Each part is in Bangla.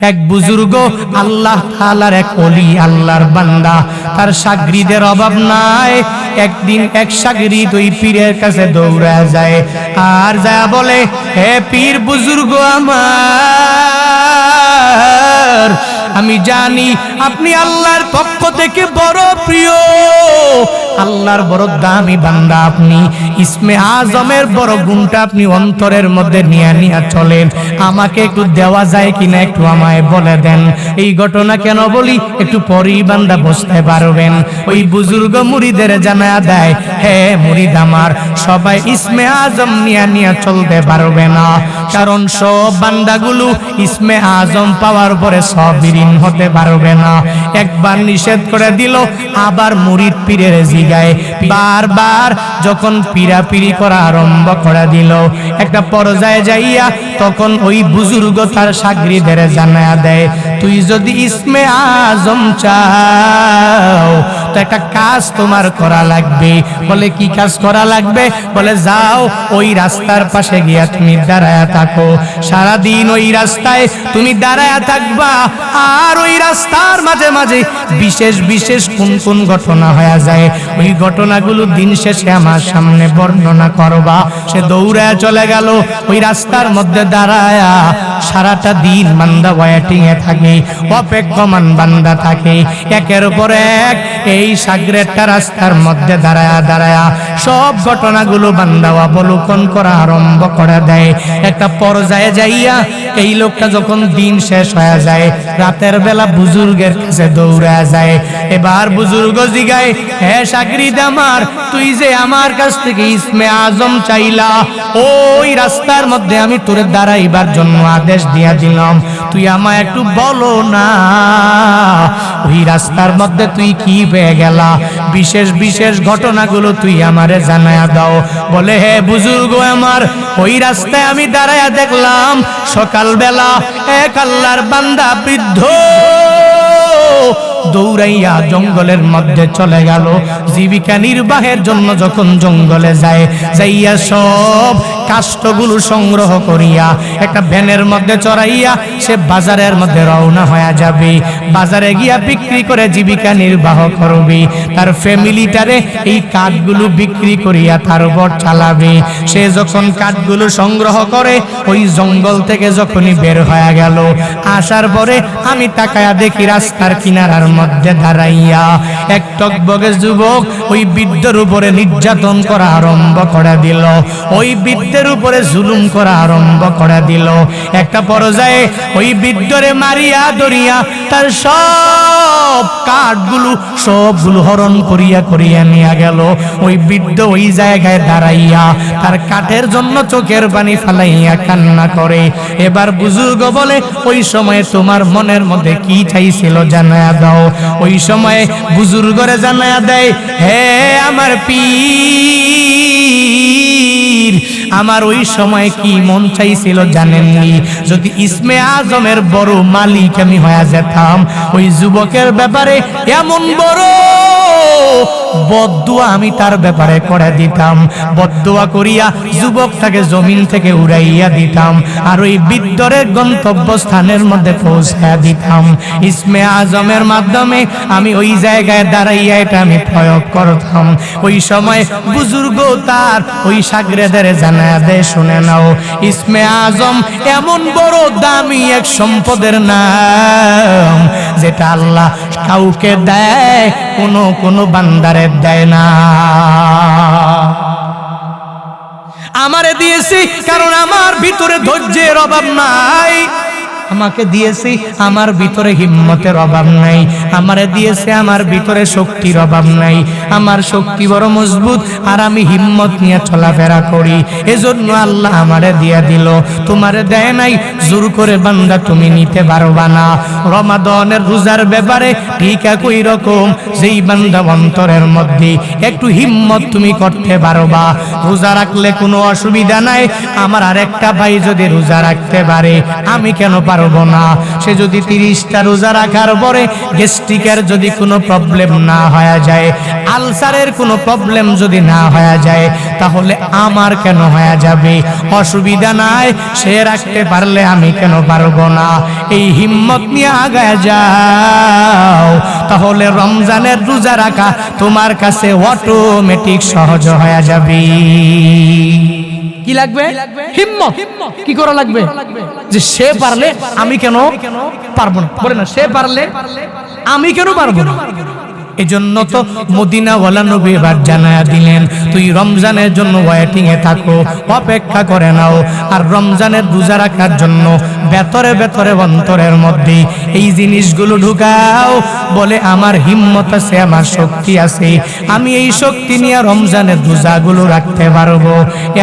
এক বুজুর্গ আল্লাহ তাআলার এক ওলি, আল্লাহর বান্দা, তার শাগরিদের অভাব নাই। একদিন এক শাগরিদ ওই পীরের কাছে দৌড়া যায় আর যায় বলে, হে পীর বুজুর্গ আমার, আমি জানি আপনি আল্লাহর পক্ষ থেকে বড় প্রিয়, আল্লাহর বড় দামি বান্দা আপনি। ইসমে আজমের বড় গুণটা আপনি অন্তরের মধ্যে নিয়ে নিয়ে চলেন। আমাকে একটু দেওয়া যায় কিনা একটু আমায় বলে দেন। এই ঘটনা কেন বলি একটু পরেই বান্দা বুঝতে পারবেন। ওই বুজুর্গ মুরিদের জানায়া দেয়, হে মুরিদ আমার, সবাই ইসমে আজম নিয়ে নিয়ে চলতে পারবে না, কারণ সব বান্দাগুলো ইসমে আজম পাওয়ার পরে সব বিলীন হতে পারবে না। একবার নিষেধ করে দিল, আবার মুরিদ পীরের জিগায় বারবার যখন পিরাপিরি করা আরম্ভ করে দিল, একটা পর্যায়ে যাইয়া তখন ওই বুজুর্গ তার শাগরিদের জানায়া দেয়, তুই যদি ইসমে আজম চাও তো একটা কাজ তোমার করা লাগবে। বলে কি কাজ করা লাগবে? বলে যাও ওই রাস্তার পাশে গিয়া তুমি দাঁড়ায়া থাকো, সারাদিন ওই রাস্তায় তুমি দাঁড়ায়া থাকবা, আর ওই রাস্তার মাঝে মাঝে বিশেষ বিশেষ কোন কোন ঘটনা হয়ে যায় ওই ঘটনাগুলো দিন শেষে আমার সামনে বর্ণনা করবা। সে দৌড়ায় চলে গেল, ওই রাস্তার মধ্যে দাঁড়ায়া সারাটা দিন বান্দা ওয়েটিং এ থাকে, অপেক্ষমান বান্দা থাকে। একের পর এক এই শাগরেদটা রাস্তার মধ্যে দাঁড়ায়া দাঁড়ায়া সব ঘটনাগুলো বান্দা অবলোকন করা আরম্ভ করে দেয়। একটা পর্যায়ে যাইয়া এই লোকটা যখন দিন শেষ হয়ে যায়, রাতের বেলা বুজুর্গের কাছে দৌড়া যায়। এবার বুজুর্গ জিগায়, হে শাগরিদ আমার, তুই যে আমার কাছ থেকে ইসমে আজম চাইলা, ওই রাস্তার মধ্যে আমি তোরে দাঁড়াইবার জন্য আদেশ দিয়া দিলাম, তুই আমায় একটু বলো না ওই রাস্তার মধ্যে তুই কি পেয়ে গেলা, বিশেষ বিশেষ ঘটনাগুলো তুই আমারে জানায়া দাও। বলে, হে বুজুর্গ আমার, ওই রাস্তায় আমি দাঁড়ায়া দেখলাম সকালবেলা এক আল্লাহর বান্দা বৃদ্ধ দৌড়াইয়া জঙ্গলের মধ্যে চলে গেল জীবিকা নির্বাহের জন্য। যখন জঙ্গলে যায়, যাইয়া সব কাষ্ঠগুলো সংগ্রহ করিয়া একটা ভ্যানের মধ্যে চড়াইয়া সে বাজারের মধ্যে রওনা হয়ে যাবে। বাজারে গিয়া বিক্রি করে জীবিকা নির্বাহ করবে, তার ফ্যামিলিটারে এই কাঠগুলো বিক্রি করিয়া তার উপর চালাবে। সে যখন কাঠগুলো সংগ্রহ করে ওই জঙ্গল থেকে যখনই বের হয়ে গেল, আসার পরে আমি তাকায়া দেখি রাস্তার কিনারার মধ্যে দাঁড়াইয়া এক টকবগে যুবক ওই বৃদ্ধের উপরে নির্যাতন করা আরম্ভ করে দিল, ওই বৃদ্ধের উপরে জুলুম করা আরম্ভ করে দিল। একটা পর্যায়ে ওই বৃদ্ধরে মারিয়া ধরিয়া তার সব কাঠগুলো সবগুলো হরণ করিয়া করিয়া নিয়ে গেল। ওই বৃদ্ধ ওই জায়গায় দাঁড়াইয়া তার কাঠের জন্য চোখের পানি ফালাইয়া কান্না করে। এবার বুজুর্গ বলে, ওই সময় তোমার মনের মধ্যে কি চাইছিল জানায়া দাও। ওই সময় বুজুর্গরে জানায়া দেয়, হে আমার পীর, আমার ওই সময় কি মন চাইছিল জানেননি? যদি ইসমে আজমের বড় মালিক আমি হয়ে যেতাম, ওই যুবকের ব্যাপারে এমন বড় বদদুয়া আমি তার ব্যাপারে করে দিতাম, বদদুয়া করিয়া যুবকটাকে জমিন থেকে উড়াইয়া দিতাম, আর ওই বৃদ্ধরের গন্তব্যস্থানের মধ্যে পৌঁছাইয়া দিতাম। ইসমে আজমের মাধ্যমে আমি ওই জায়গায় দাঁড়াইয়া এটা আমি প্রয়োগ করতাম। ওই সময় বুজুর্গ তার ওই শাগরেদের জানায়া দেয়, শুনে নাও, ইসমে আজম এমন বড় দামি এক সম্পদের নাম যেটা আল্লাহ কাউকে দেয়, কোনো বান্দারে দেয় না। আমারে দিয়েছি কারণ আমার ভিতরে ধৈর্যের অভাব নাই, আমাকে দিয়েছি আমার ভিতরে হিম্মতের অভাব নাই, আমারে দিয়েছে আমার ভিতরে শক্তির অভাব নাই, আমার শক্তি বড় মজবুত আর আমি হিম্মত নিয়ে চলাফেরা করি, এজন্য আল্লাহ আমারে দিয়ে দিল, তোমারে দেয় নাই। জোর করে বান্দা তুমি নিতে পারবা না। রমাদানের রোজার ব্যাপারে ঠিক একই রকম, যেই বান্দা অন্তরের মধ্যে একটু হিম্মত তুমি করতে পারবা, রোজা রাখলে কোনো অসুবিধা নাই। আমার আরেকটা ভাই যদি রোজা রাখতে পারে, আমি কেন পারবো পারবো না। সে যদি 30টা রোজা রাখার পরে গ্যাস্ট্রিকের যদি কোনো প্রবলেম না হয়ে যায়, আলসারের কোনো প্রবলেম যদি না হয়ে যায়, তাহলে আমার কেন হয়ে যাবে? অসুবিধা নাই, সে রাখতে পারলে আমি কেন পারবো না? এই হিম্মত নিয়ে আগায় যাও, তাহলে রমজানের রোজা রাখা তোমার কাছে অটোমেটিক সহজ হয়ে যাবে। কি লাগবে? হিম্মত। কি করা লাগবে? যে সে পারলে আমি কেন পারবো না? বলে না, সে পারলে আমি কেন পারবো না? এজন্য তো মদিনাওয়ালা নবী এবার জানায়া দিলেন, তুই রমজানের জন্য ওয়েটিং এ থাকো, অপেক্ষা করে নাও। আর রমজানের রোজা রাখার জন্য ভেতরে ভেতরে অন্তরের মধ্যে এই জিনিসগুলো ঢুকাও। বলে আমার হিম্মত আছে, আমার শক্তি আছে, আমি এই শক্তি নিয়ে রমজানের রোজাগুলো রাখতে পারবো।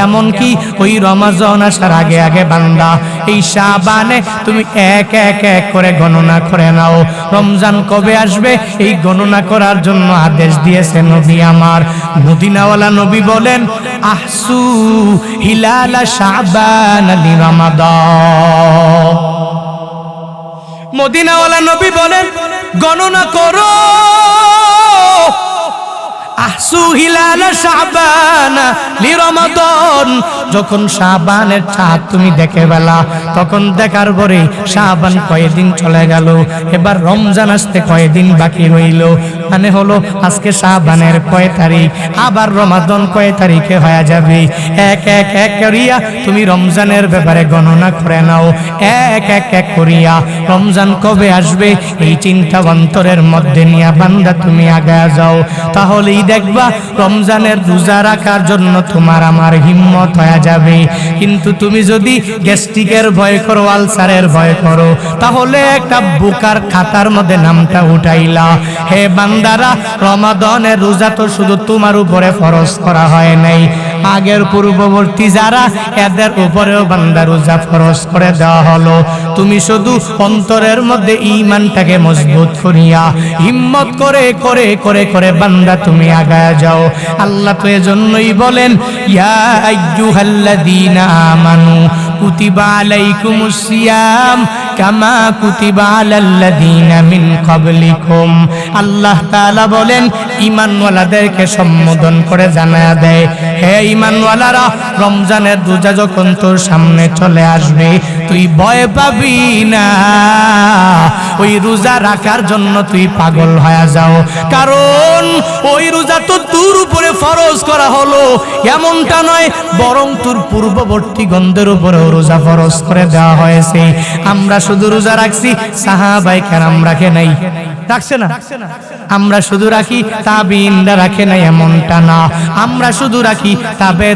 এমনকি ওই রমজান আসার আগে আগে বান্দা এই শাবানে তুমি এক এক এক করে গণনা করে নাও, রমজান কবে আসবে এই গণনা করার জন্য আদেশ দিয়েছে নবী আমার। মদিনাওয়ালা নবী বলেন, আহসু হিলালা শাবান লি রমাদান। মদিনাওয়ালা নবী বলেন, গণনা করো আহসু হিলালা শাবান লি রমাদান। যখন শাবানের চাঁদ তুমি দেখে বেলা, তখন দেখার পরে শাবান কয়দিন চলে গেল, এবার রমজান আসতে কয়দিন বাকি রইল। মানে হলো আজকে শাবানের কয় তারিখ, আবার রমাদান কয় তারিখে হয়ে যাবে। এক এক এক করিয়া তুমি রমজানের ব্যাপারে গণনা করে নাও, এক এক এক করিয়া রমজান কবে আসবে এই চিন্তা অন্তরের মধ্যে নিয়ে বান্দা তুমি আগায় যাও। তাহলেই দেখবা রমজানের রোজা রাখার জন্য তোমার আমার হিম্মত হয়ে যাবে। কিন্তু তুমি যদি গ্যাস্ট্রিকের ভয় করো, আলসারের ভয় করো, তাহলে একটা বুকার খাতার মধ্যে নামটা উঠাইলা। হে বান্দারা, রমাদানের রোজা তো শুধু তোমার উপরে ফরজ করা হয় নাই, আগের পূর্ববর্তী যারা এদের উপরেও বান্দা রোজা ফরজ করে দেওয়া হলো। তুমি শুধু অন্তরের মধ্যে ঈমানটাকে মজবুত করিয়া হিম্মত করে করে করে করে বান্দা তুমি আগায় যাও। আল্লাহ তো এজন্যই বলেন, ইয়া আইয়ুহাল্লাযীনা আমানু কুতিবা আলাইকুমুস সিয়াম কামা কুতিবা আলাল্লাযীনা মিন ক্বাবলিকুম। আল্লাহ তাআলা বলেন, ঈমানওয়ালাদেরকে সম্বোধন করে জানায়া দেয়, হে ঈমানওয়ালারা, রমজানের রোজা যখন তোর সামনে চলে আসবে তুই ভয় পাবি না, ওই রোজা রাখার জন্য তুই পাগল হয়ে যাও। কারণ ওই রোজা তো তোর উপরে ফরজ করা হলো এমনটা নয়, বরং তোর পূর্ববর্তী গণদের উপরে রোজা ফরজ করে দেওয়া হয়েছে। আমরা শুধু রোজা রাখছি, সাহাবায়ে কেরাম রাখে নাই। রাখছে না? আমরা শুধু রাখি, তাবিঈনরা রাখে নাই, এমনটা না। আমরা শুধু রাখি,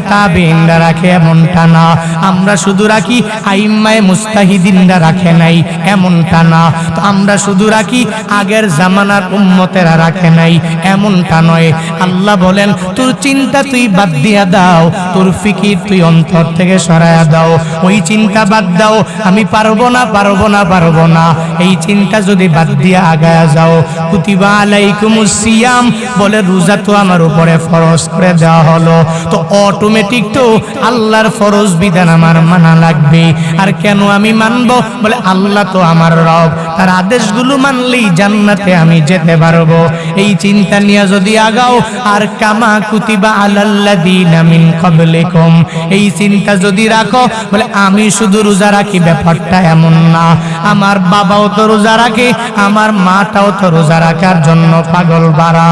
তাবিঈনরা রাখে, এমনটা না। আমরা শুধু রাখি, আইম্মায়ে মুস্তাহিদিনরা রাখে নাই, এমনটা না। তো আমরা শুধু রাখি, আগের জামানার উম্মতেরা রাখে নাই, এমনটা নয়। আল্লাহ বলেন, তোর চিন্তা তুই বাদ দিয়া দাও, তোর ফিকির তুই অন্তর থেকে সরায়া দাও। ওই চিন্তা বাদ দাও, আমি পারবো না পারবো না পারবো না, এই চিন্তা যদি বাদ দিয়া আগায়া যাও। কুতিবা আলাইকুমুস সিয়াম বলে রোজা তো আমার উপরে ফরজ করে দেওয়া হলো, তো অটোমেটিক তো আল্লাহর ফরজ বিধান আমার মানা লাগবে। আর কেন আমি মানবো? বলে আল্লাহ তো আমার রব, তার আদেশগুলো মানলেই জান্নাতে আমি যেতে পারবো। এই চিন্তা নিয়ে যদি আগাও, আর কামা কুতিবা আলাল্লাযীনা মিন ক্বাবলিকুম, এই চিন্তা যদি রাখো, বলে আমি শুধু রোজা রাখি, ব্যাপারটা এমন না। আমার বাবাও তো রোজা রাখে, আমার মাটাও তো রোজা রাখার জন্য পাগল বাড়া,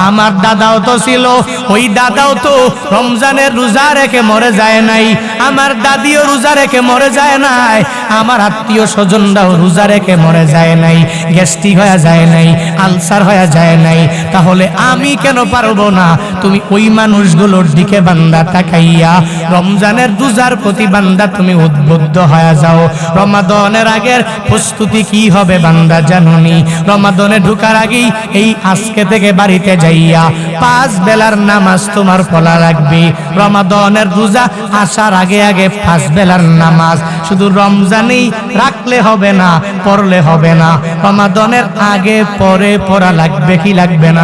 আমার দাদাও তো ছিল, ওই দাদাও তো রমজানের রোজা রেখে মরে যায় নাই, আমার দাদিও রোজা রেখে মরে যায় নাই, আমার আত্মীয় স্বজনরাও রোজা রেখে মরে যায় নাই, গ্যাস্ট্রিক হয়ে যায় নাই, আলসার হয়ে যায় নাই। তাহলে আমি কেন পারবো না? তুমি ওই মানুষগুলোর দিকে বান্দা তাকাইয়া রমজানের রোজার প্রতি বান্দা তুমি উদ্বুদ্ধ হয়ে যাও। রমাদানের আগের প্রস্তুতি কি হবে বান্দা জানুনি? রমাদানে ঢোকার আগেই এই আজকে থেকে বাড়িতে যাইয়া 5 বেলার নামাজ তোমার পড়া লাগবে। রমাদানের রোজা আসার আগে আগে 5 বেলার নামাজ শুধু রমজানেই রাখলে হবে না, পড়লে হবে না, রমাদানের আগে পরে পড়া লাগবে কি লাগবে না?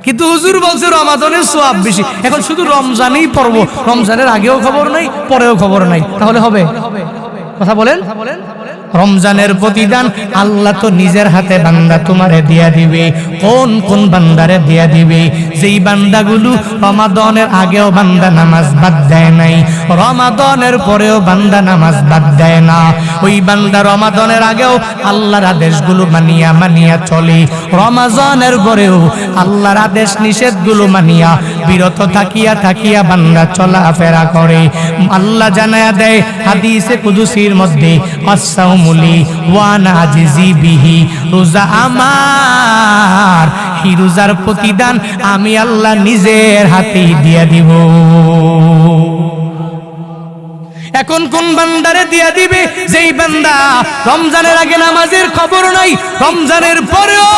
কিন্তু হুজুর বলছে রমাদানের সওয়াব বেশি, এখন শুধু রমজানেই পড়বো, রমজানের আগেও খবর নাই, পরেও খবর নাই, তাহলে হবে? কথা বলেন। রমজানের প্রতিদান আল্লাহ তো নিজের হাতে বান্দা তোমারে দিয়া দিবে। কোন কোন বান্দারে দিয়া দিবে? যেই বান্দাগুলো রমাদানের আগেও বান্দা নামাজ বাদ দেয় নাই, রমাদানের পরেও বান্দা নামাজ বাদ দেয় না, ওই বান্দা রমাদানের আগেও আল্লাহর আদেশগুলো মানিয়া মানিয়া চলে, রমাদানের পরেও আল্লাহর আদেশ নিষেধগুলো মানিয়া বিরত থাকিয়া থাকিয়া বান্দা চলাফেরা করে। আল্লাহ জানায়া দেয় হাদিসে কুদসির মধ্যে, আস-সাওমুলি ওয়া আনা আজিজি বিহি, রোজা আমার, এই রোজার প্রতিদান আমি আল্লাহ নিজের হাতেই দিয়া দিব। এখন কোন বান্দারে দিয়া দিবে? যেই বান্দা রমজানের আগে নামাজের খবর নাই, রমজানের পরেও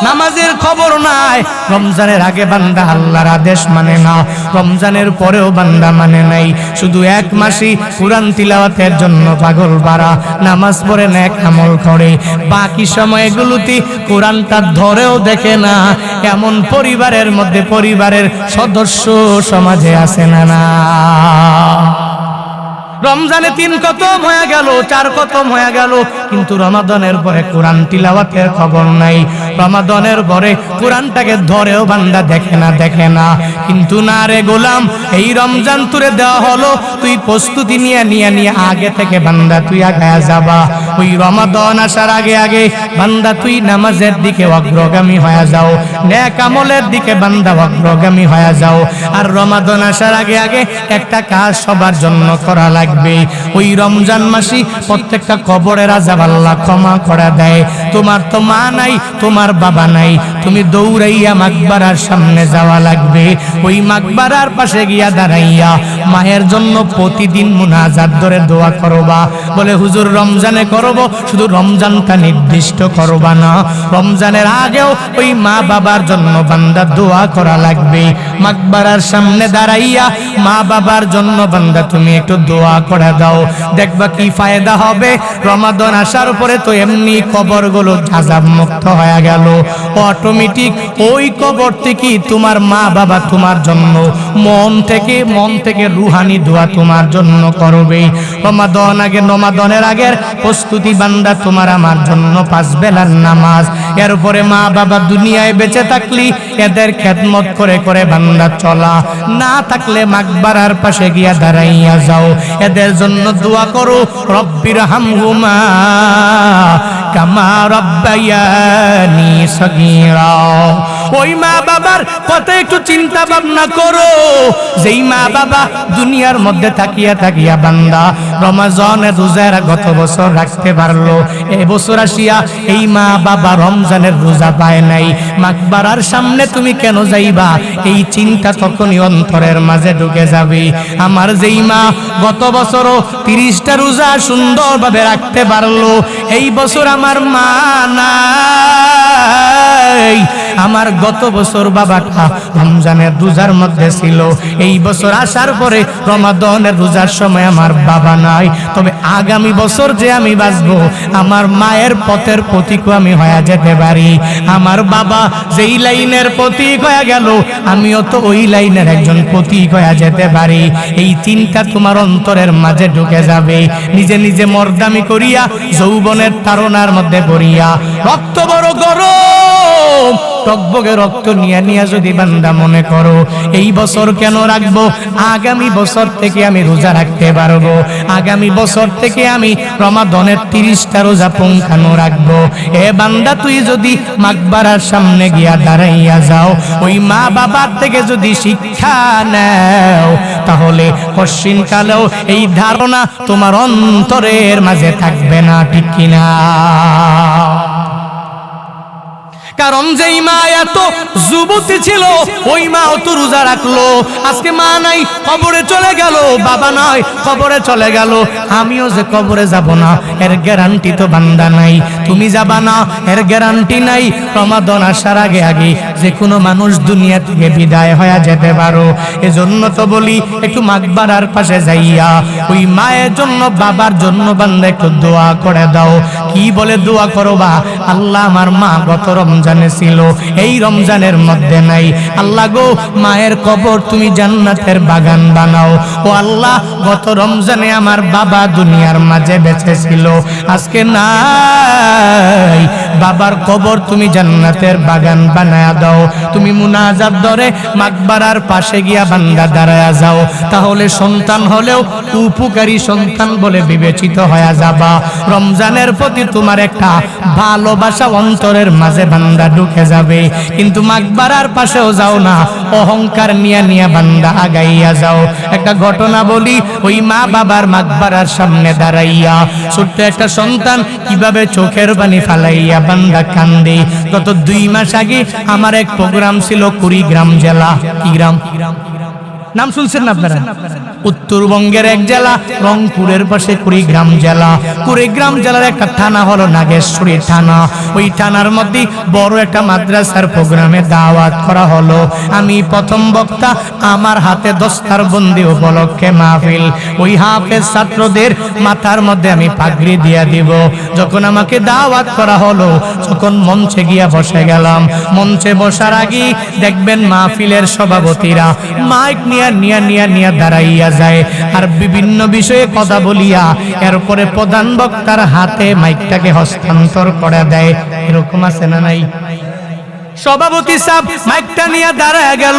নামাজের খবর নাই। রমজানের আগে বান্দা আল্লাহর আদেশ মানে না, রমজানের পরেও বান্দা মানে নাই। শুধু এক মাসই কুরআন তিলাওয়াতের জন্য পাগল পারা, নামাজ পড়ে নেক আমল করে, বাকি সময়গুলোতে কোরআনটা ধরেও দেখে না। এমন পরিবারের মধ্যে পরিবারের সদস্য সমাজে আছে না? না, রমজানে 3 খতম হয়ে গেল, 4 খতম হয়ে গেল, কিন্তু রমাদানের পরে কোরআন তিলাওয়াতের খবর নাই। রমাদানের পরে কোরআনটাকে ধরেও বান্দা দেখে না। কিন্তু না রে গোলাম, এই রমজান তুরে দেওয়া হলো, তুই প্রস্তুতি নিয়ে আগে থেকে বান্দা তুই আগায়া যাবা। ওই রমাদান আসার আগে আগে বান্দা তুই নামাজের দিকে অগ্রগামী হয়ে যাও, নেক আমলের দিকে বান্দা অগ্রগামী হয়ে যাও। আর রমাদান আসার আগে আগে একটা কাজ সবার জন্য করা লাগে। ওই রমজান মাসে প্রত্যেকটা কবরের আযাব আল্লাহ ক্ষমা করে দেয়। তোমার তো মা নাই, তোমার বাবা নাই, তুমি দৌড়াইয়া মাকবারার সামনে যাওয়া লাগবে। ওই মাকবারার পাশে গিয়া দাঁড়াইয়া মায়ের জন্য প্রতিদিন মুনাজাত ধরে দোয়া করবা। বলে হুজুর রমজানে করব, শুধু রমজানটা নির্দিষ্ট করবা না, রমজানের আগেও ওই মা বাবার জন্য বান্দা দোয়া করা লাগবে। মাকবারার সামনে দাঁড়াইয়া মা বাবার জন্য বান্দা তুমি একটু দোয়া করে দাও, দেখবা কি ফায়দা হবে। রমাদান আসার পরে তো এমনি কবরগুলো আযাব মুক্ত হয়ে গেল, অটোমেটিক ওই কবর থেকে তোমার মা বাবা তোমার জন্য মন থেকে রুহানি দোয়া তোমার জন্য করবে। রমাদানের আগের প্রস্তুতি বান্দা তোমার আমার জন্য 5 বেলার নামাজ। এরপরে মা বাবা দুনিয়ায় বেঁচে থাকলি এদের খেদমত করে করে বান্দা চলা, না থাকলে মাকবারার পাশে গিয়া দাঁড়াইয়া যাও, এদের জন্য দোয়া করো, রব্বির হামহুমা কামা রব্বায়ানি সগীরা। ওই মা বাবার কথা একটু চিন্তা ভাবনা করো, যেই মা বাবা দুনিয়ার মধ্যে থাকিয়া বান্দা রমজানে রোজা গত বছর রাখতে পারলো, এই বছর আসিয়া এই মা বাবা রমজানের রোজা পায় নাই, মাকবারার সামনে তুমি কেন যাইবা? এই চিন্তা তখনই অন্তরের মাঝে ঢুকে যাবে। আমার যেই মা গত বছরও 30টা রোজা সুন্দরভাবে রাখতে পারলো, এই বছর আমার মা নাই, আমার গত বছর বাবাটা রমজানের রোজার মধ্যে ছিল, এই বছর আসার পরে রমাদানের রোজার সময় আমার বাবা নাই, তবে আগামী বছর যে আমি বাঁচবো আমার মায়ের পথের প্রতীক আমি হয়ে যেতে পারি। আমার বাবা যেই লাইনের প্রতীক হয়ে গেল, আমিও তো ওই লাইনের একজন প্রতীক হয়ে যেতে পারি। এই চিন্তা তোমার অন্তরের মাঝে ঢুকে যাবে। নিজে নিজে মর্দামি করিয়া যৌবনের তাড়নার মধ্যে পড়িয়া রক্ত বড় গরম, টকবগে রক্ত নিয়া যদি বান্দা মনে করো এই বছর কেন রাখবো, আগামী বছর থেকে আমি রোজা রাখতে পারবো, আগামী বছর থেকে আমি রমাদানের 30টা রোজা পুঙ্খানো রাখবো। এ বান্দা তুই যদি মাকবারার সামনে গিয়া দাঁড়াইয়া যাও, ওই মা বাবার থেকে যদি শিক্ষা নাও, তাহলে পশ্চিমকালেও এই ধারণা তোমার অন্তরের মাঝে থাকবে না, ঠিক কিনা? কারণ যেই মা এত যুবতী ছিল ওই মা অত রোজা রাখলো, আজকে মা নাই, কবরে চলে গেল, বাবা নাই, কবরে চলে গেল, আমিও যে কবরে যাব না এর গ্যারান্টি তো বান্দা নাই, তুমি যাবা না এর গ্যারান্টি নাই। রমাদান আসার আগে আগে যে কোনো মানুষ দুনিয়া থেকে বিদায় হয়ে যেতে পারো। এজন্য তো বলি একটু মাকবারার পাশে যাইয়া ওই মায়ের জন্য বাবার জন্য বান্দা একটু দোয়া করে দাও। কি বলে দোয়া করবা? আল্লাহ আমার মা গত রমজানে ছিল, এই রমজানের মধ্যে নাই। আল্লাহ গো, মায়ের কবর তুমি জান্নাতের বাগান বানাও। ও আল্লাহ, গত রমজানে আমার বাবা দুনিয়ার মাঝে বেঁচে ছিল, আজকে নাই, বাবার কবর তুমি জান্নাতের বাগান বানায়া দাও। তুমি মুনাজাত ধরে মাকবারার পাশে গিয়া বান্দা দাঁড়ায়া যাও, তাহলে সন্তান হলেও উপকারী সন্তান বলে বিবেচিত হয়ে যাবা। রমজানের প্রতি তোমার একটা ভালোবাসা অন্তরের মাঝে বান্দা ঢুকে যাবে। কিন্তু মাকবারার পাশেও যাও না, অহংকার নিয়া নিয়া বান্দা আগাইয়া যাও। একটা ঘটনা বলি, ওই মা বাবার মাকবারার সামনে দাঁড়াইয়া ছোট্ট একটা সন্তান কিভাবে চোখের পানি ফালাইয়া বান্দা কান্দে। গত 2 মাস আগে আমার এক প্রোগ্রাম ছিল কুড়িগ্রাম জেলা। কি গ্রাম? নাম শুনছেন না আপনারা? উত্তরবঙ্গের এক জেলা, রংপুরের পাশে কুড়িগ্রাম জেলা। কুড়িগ্রাম জেলার একটা থানা হলো নাগেশ্বরী থানা। ওই থানার মধ্যে বড় একটা মাদ্রাসার প্রোগ্রামে দাওয়াত করা হলো। আমি প্রথম বক্তা, আমার হাতে দস্তারবন্দি উপলক্ষে মাহফিল। ওই হাফেজ ছাত্রদের মাথার মধ্যে আমি পাগড়ি দিয়া দিব। যখন আমাকে দাওয়াত করা হলো, যখন মঞ্চে গিয়া বসে গেলাম, মঞ্চে বসার আগে দেখবেন মাহফিলের সভাপতিরা মাইক নিয়া দাঁড়াইয়া যায় আর বিভিন্ন বিষয়ে কথা বলিয়া এরপরে প্রধান বক্তার হাতে মাইকটাকে হস্তান্তর করে দেয়। এরকম আছে না নাই? সভাপতি সাহেব মাইকটা নিয়ে দাঁড়ায় গেল,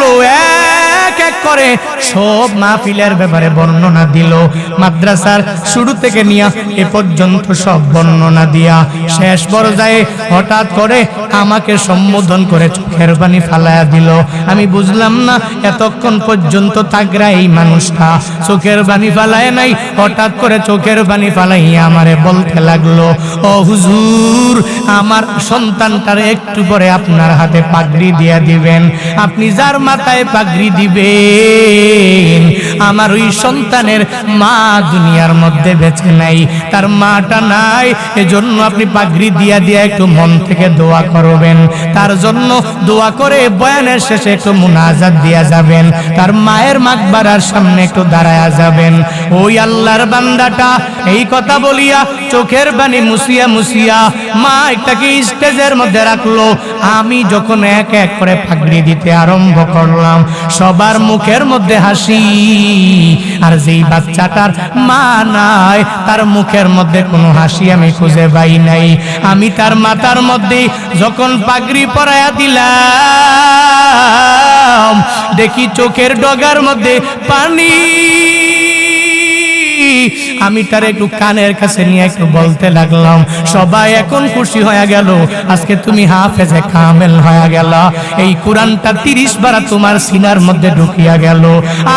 এক এক করে সব মাহফিলের ব্যাপারে বর্ণনা দিল। মাদ্রাসার শুরু থেকে নিয়ে এ পর্যন্ত সব বর্ণনা দিয়া শেষ পর্যায়ে হঠাৎ করে আমাকে সম্বোধন করে চোখের পানি ফালায়া দিল। আমি বুঝলাম না এতক্ষণ পর্যন্ত তাগরা এই মানুষটা চোখের পানি ফালায় নাই, হঠাৎ করে চোখের পানি ফালাইয়া আমারে বলতে লাগলো, ও হুজুর, আমার সন্তানটার একটু পরে আপনার হাতে পাগড়ি দিয়া দিবেন। আপনি যার মাথায় পাগড়ি দিবেন, আমার ওই সন্তানের মা দুনিয়ার মধ্যে বেঁচে নাই, তার মাটা নাই, এজন্য আপনি পাগড়ি দিয়া দিয়া একটু মন থেকে দোয়া করবেন। তার জন্য দোয়া করে বয়ানের শেষে একটু মুনাজাত দিয়া যাবেন, তার মায়ের মাকবারার সামনে একটু দাঁড়ায়া যাবেন। ওই আল্লাহর বান্দাটা এই কথা বলিয়া চোখের পানি মুছিয়া মুছিয়া মা এটাকে স্টেজের মধ্যে রাখলো। আমি যখন এক এক করে পাগড়ি দিতে আরম্ভ করলাম, সবার মুখের মধ্যে হাসি, আর যেই বাচ্চাটার মা নাই তার মুখের মধ্যে কোনো হাসি আমি খুঁজে পাই নাই। আমি তার মাথার মধ্যে যখন পাগড়ি পরাইয়া দিলাম, দেখি চোখের ডগার মধ্যে পানি। আমি তার একটু কানের কাছে নিয়ে একটু বলতে লাগলাম, সবাই এখন খুশি হয়ে গেল, আজকে তুমি হাফেজে কামেল হয়ে গেল। এই কোরআনটা 30 বার তোমার সিনার মধ্যে ঢুকিয়া গেল।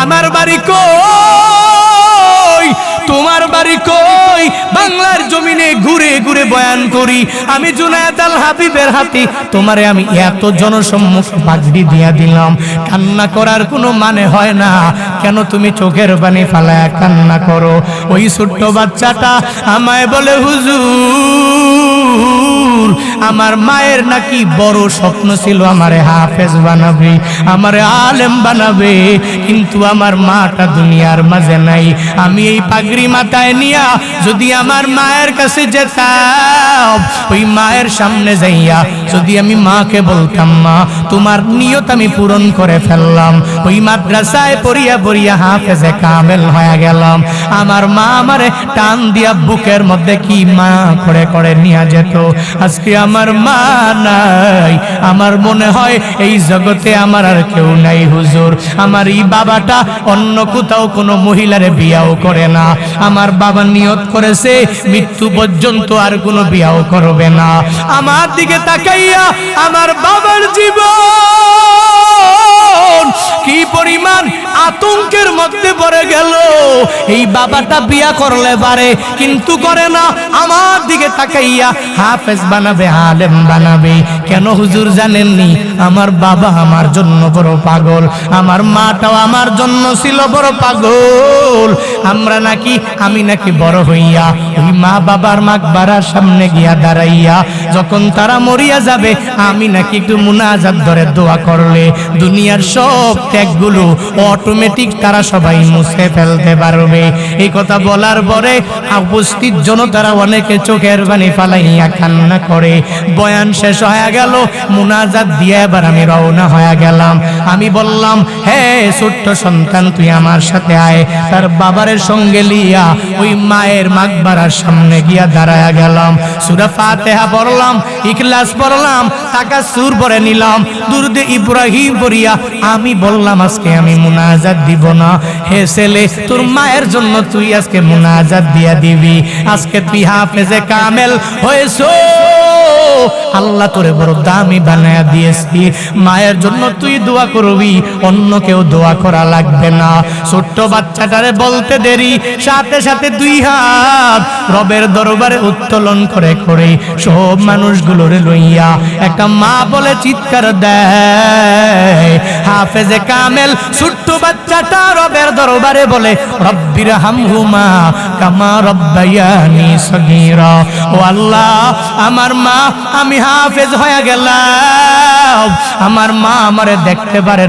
আমার বাড়ি কই? তোমার বাড়ি কই? বাংলার জমিনে ঘুরে ঘুরে বয়ান করি আমি জুনায়েদ আল হাবিবের হাতে, তোমারে আমি এত জনসম্মুখে পাগড়ি দিয়া দিলাম, কান্না করার কোনো মানে হয় না, কেন তুমি চোখের পানি ফালায়া কান্না করো? ওই ছোট্ট বাচ্চাটা আমায় বলে, হুজুর, আমার মায়ের নাকি বড় স্বপ্ন ছিল আমারে হাফেজ বানাবে, আমারে আলেম বানাবে, কিন্তু আমার মাটা দুনিয়ার মাঝে নাই। আমি এই পাগড়ি মাথায় নিয়া যদি আমার মায়ের কাছে যেতাম, ওই মায়ের সামনে যাইয়া যদি আমি মাকে বলতাম, মা তোমার নিয়ত আমি পূরণ করে ফেললাম, ওই মাদ্রাসায় পড়িয়া পড়িয়া হাফেজে কামেল হয়ে গেলাম, আমার মা আমারে টান দিয়া বুকের মধ্যে কি মা করে করে নিয়ে যেত। আজকে আমার মা নাই, আমার মনে হয় এই জগতে আমার আর কেউ নাই হুজুর। আমার এই বাবাটা অন্য কোথাও কোনো মহিলারে বিয়াও করে না, আমার বাবা নিয়ত করেছে মৃত্যু পর্যন্ত আর কোনো বিয়াও করবে না। আমার দিকে তাকাইয়া আমার বাবার জীবন কি পরিমাণ আতঙ্কের মধ্যে পড়ে গেল। এই বাবাটা বিয়া করলে পারে কিন্তু করে না, আমার দিকে তাকাইয়া হাফেজ বানাবে, আলেম বানাবে। কেন হুজুর জানেননি? আমার বাবা আমার জন্য বড় পাগল, আমার মাটাও আমার জন্য ছিল বড় পাগল। আমি নাকি বড় হইয়া ওই মা বাবার মাকবারার সামনে গিয়া দাঁড়াইয়া যখন তারা মরিয়া যাবে, আমি নাকি একটু মুনাজাত ধরে দোয়া করলে দুনিয়ার সব সব ত্যাগগুলো অটোমেটিক তারা সবাই মুছে ফেলতে পারবে। এই কথা বলার পরে উপস্থিত জনতারা অনেকে চোখের পানি ফালাইয়া কান্না করে। বয়ান শেষ হয়ে গেল, মুনাজাত দিয়ে এবার আমি রওনা হয়ে গেলাম। আমি বললাম, হে ছোট্ট সন্তান, তুই আমার সাথে আয়। তার বাবারের সঙ্গে লিয়া ওই মায়ের মাকবারার সামনে গিয়া দাঁড়ায়া গেলাম। সূরা ফাতিহা পড়লাম, ইখলাস পড়লাম, তাকাসসুর পড়ে নিলাম, দুরুদে ইব্রাহিম পড়িয়া আমি বললাম, আজকে আমি মুনাজাত দিব না। হে ছেলে, তোর মায়ের জন্য তুই আজকে মুনাজাত দিয়া দিবি। আজকে তুই হাফেজে কামেল হয়েছো, আল্লাহ তোরে বড় দামি বানায়া দিয়েছি। মায়ের জন্য তুই দোয়া করবি, অন্য কেউ দোয়া করা লাগবে না। ছোট্ট বাচ্চাটারে বলতে দেরি, সাথে সাথে দুই হাত রবের দরবারে উত্তোলন করে করে সব মানুষগুলোরে লইয়া একটা মা বলে চিৎকার দেয়। হাফেজে কামেল ছোট্ট বাচ্চাটা রবের দরবারে বলে, রব্বির হামহুমা কামা রব্বায়ানি সগীরা। ও আল্লাহ, আমার মা, আমি হাফেজ হয়ে গেলাম, আমার মা আমারে দেখতে পারে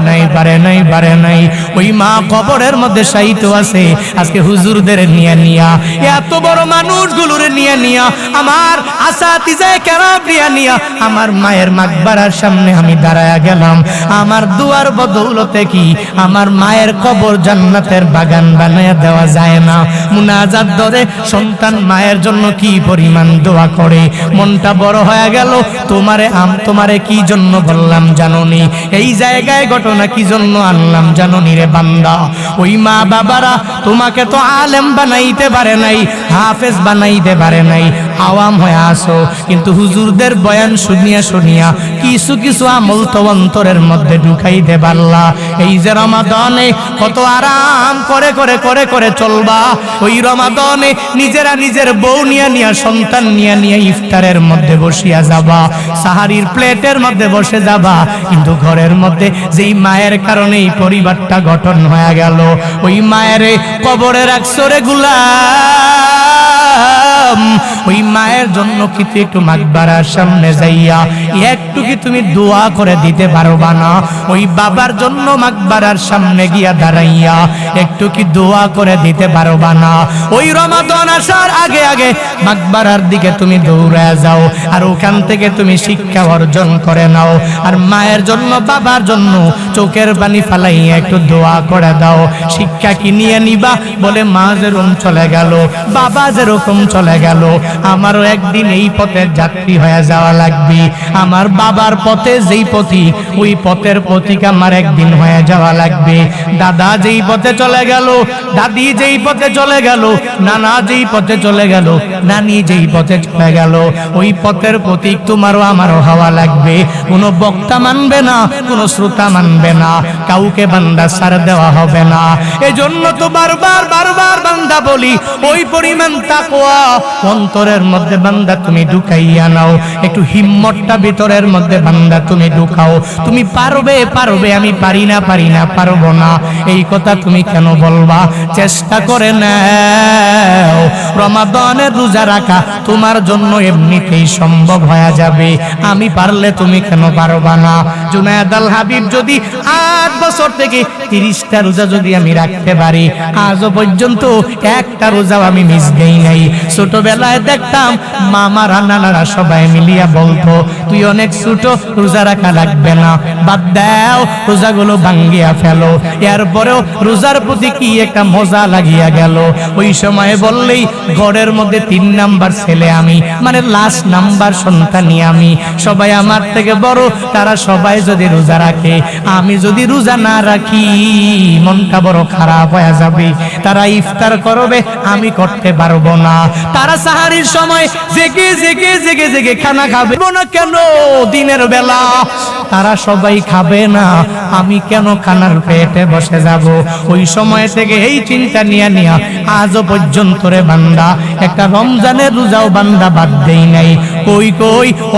নাই। ওই মা কবরের মধ্যে শায়িত আছে। আজকে হুজুরদের নিয়া এত বড় মানুষগুলোরে নিয়া আমার আসাতিজায়ে কেরাম নিয়া আমার মায়ের মাকবারার সামনে আমি দাঁড়ায়া গেলাম। আমার দুয়ার বদৌলতে কি আমার মায়ের কবর জান্নাতের বাগান বানায়া দেওয়া যায় না? মুনাজাত ধরে সন্তান মায়ের জন্য কি পরিমাণ দোয়া করে। মনটা বড় হয়ে গেল। তোমারে কি জন্য বললাম জানোনি? এই জায়গায় ঘটনা কি জন্য আনলাম জানোনি রে বান্দা? ওই মা বাবারা তোমাকে তো আলেম বানাইতে পারে নাই, হাফেজ বানাইতে পারে নাই, আওয়াম হয়ে আসো, কিন্তু হুজুরদের বয়ান শুনিয়া কিছু আমল তো অন্তরের মধ্যে ঢুকাইতে পারলা। এই যে রমাদানে কত আরাম করে চলবা, ওই রমাদানে নিজের বউ নিয়া সন্তান নিয়া ইফতারের মধ্যে বসিয়া যাবা, সাহারির প্লেটের মধ্যে বসে যাবা, কিন্তু ঘরের মধ্যে যেই মায়ের কারণে এই পরিবারটা গঠন হয়ে গেল, ওই মায়ের কবরে রাখছো রে গোলাম। ওই মায়ের জন্য কি তুই একটু মাকবারার সামনে যাইয়া একটু কি তুমি দোয়া করে দিতে পারবা না? ওই বাবার জন্য মাকবারার সামনে গিয়া দাঁড়াইয়া একটু কি দোয়া করে দিতে পারবা না? ওই রমাদান আসার আগে মাকবারার দিকে তুমি দৌড়ায় যাও, আর ওখান থেকে তুমি শিক্ষা অর্জন করে নাও। আর মায়ের জন্য, বাবার জন্য চোখের পানি ফালাইয়া একটু দোয়া করে দাও। শিক্ষা কি নিয়ে নিবা? বলে মা যেরকম চলে গেল, বাবা যেরকম চলে গেল, আমারও একদিন এই পথের যাত্রী হয়ে যাওয়া লাগবে। আমার বাবার পথে যেই পথিক, ওই পথের পথিক আমার একদিন হয়ে যাওয়া লাগবে। দাদা যেই পথে চলে গেল, দাদি যেই পথে চলে গেল, নানা যেই পথে চলে গেল, নানি যেই পথে চলে গেল, ওই পথের পথিক তোমারও আমারও হওয়া লাগবে। কোনো বক্তা মানবে না, কোনো শ্রোতা মানবে না, কাউকে বান্দা ছাড় দেওয়া হবে না। এজন্য তো বারবার বান্দা বলি, ওই পরিমাণ তাকওয়া অন্তরের মধ্যে বান্দা তুমি ঢুকাইয়া নাও। একটু হিম্মতটা ভিতরের মধ্যে বান্দা তুমি ঢুকাও। তুমি পারবে, আমি পারি না, পারবো না, এই কথা তুমি কেন বলবা? চেষ্টা করে নাও। রমাদানের রোজা রাখা তোমার জন্য এমনিতেই সম্ভব হয়ে যাবে। আমি পারলে তুমি কেন পারবা না? জুনায়েদ আল হাবিব যদি 8 বছর থেকে 30টা রোজা যদি আমি রাখতে পারি, আজও পর্যন্ত একটা রোজাও আমি মিস দেই নাই। ছোটবেলায় দেখতাম মামারা নানারা সবাই মিলিয়া বলতো, তুই অনেক ছোট, রোজা রাখা লাগবে না, বাদ দাও, রোজাগুলো ভাঙ্গিয়া ফেলো। এরপরেও রোজার প্রতি কি একটা মজা লাগিয়া গেল। ওই সময় বললেই ঘরের মধ্যে 3 নাম্বার ছেলে আমি, মানে লাস্ট নাম্বার সন্তানই আমি। সবাই আমার থেকে বড়, তারা সবাই যদি রোজা রাখে, আমি যদি রোজা না রাখি মনটা বড় খারাপ হয়ে যাবে। তারা ইফতার করবে, আমি করতে পারবো না। তারা সাহারির সময় জেগে খানা খাবে না কেন? দিনের বেলা তারা সবাই খাবে না, আমি কেন খানার পেটে বসে যাব? ওই সময় থেকে এই চিন্তা নিয়া আজও পর্যন্ত রে বান্দা একটা রমজানের রোজাও বান্দা বাদ দেই নাই। কই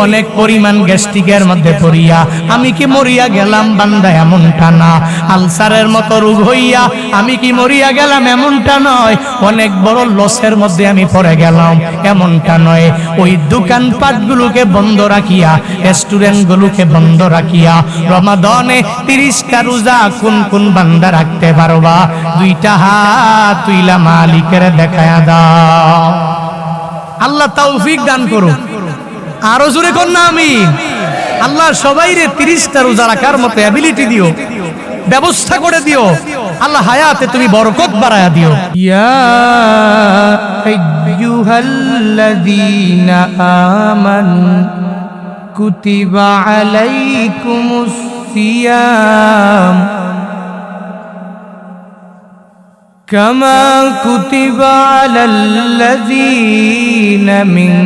অনেক পরিমাণ গ্যাস্ট্রিকের মধ্যে পড়িয়া আমি কি মরিয়া গেলাম বান্দা, এমনটা না। আলসারের মতো রোগ হইয়া আমি কি মরিয়া গেলাম, এমনটা নয়। অনেক বড় লসের মধ্যে আমি পড়ে গেলাম, এমনটা নয়। ওই দোকানপাটগুলোকে বন্ধ রাখিয়া রাখিয়া, রেস্টুরেন্টগুলোকে বন্ধ রাখিয়া রমাদানে 30টা রোজা কোন কোন বান্দা রাখতে পারবা? দুইটা হাত তুইলা মালিকের দেখায়া দাও। আল্লাহ তৌফিক দান করুন। আরো জোরে কোন না আমিন। আল্লাহ সবাইরে 30টা রোজা রাখার মতো অ্যাবিলিটি দিও, ব্যবস্থা করে দিও। আল্লাহ হায়াতে তুমি বরকত বাড়ায়া দিও। ইয়া আইয়ুহাল্লাযীনা আমানু কুতিবা আলাইকুমুস সিয়াম কামা কুতিবা আলাল্লাযীনা মিন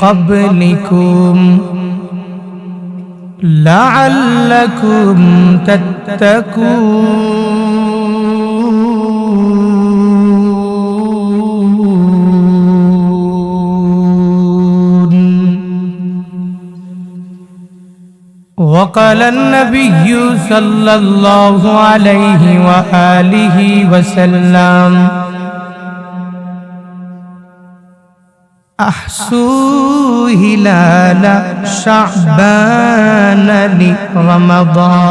ক্বাবলিকুম লাআল্লাকুম তাত্তাকুন। وقال النبي صلى الله عليه وآله وسلم أحسوا هلال شعبان لرمضان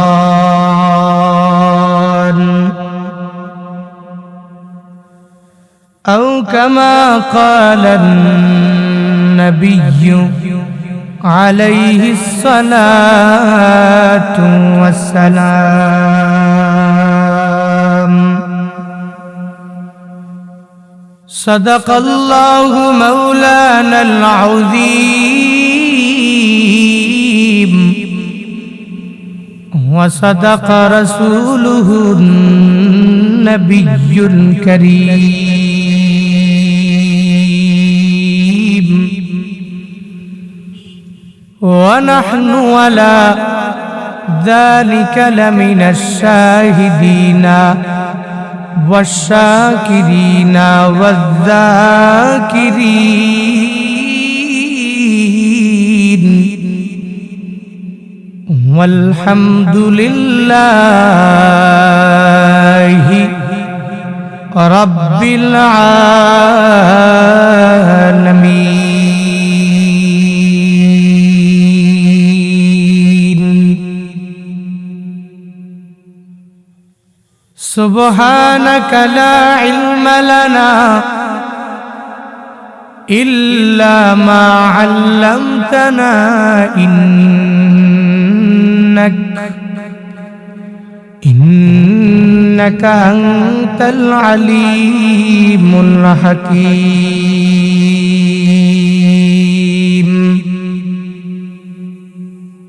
أو كما قال النبي عليه الصلاة والسلام صدق الله مولانا العظيم وصدق رسوله النبي الكريم ونحن على ذلك لمن الشاهدين والشاكرين والذاكرين والحمد لله رب العالمين سبحانك لا علم لنا إلا ما علمتنا إنك أنت العليم الحكيم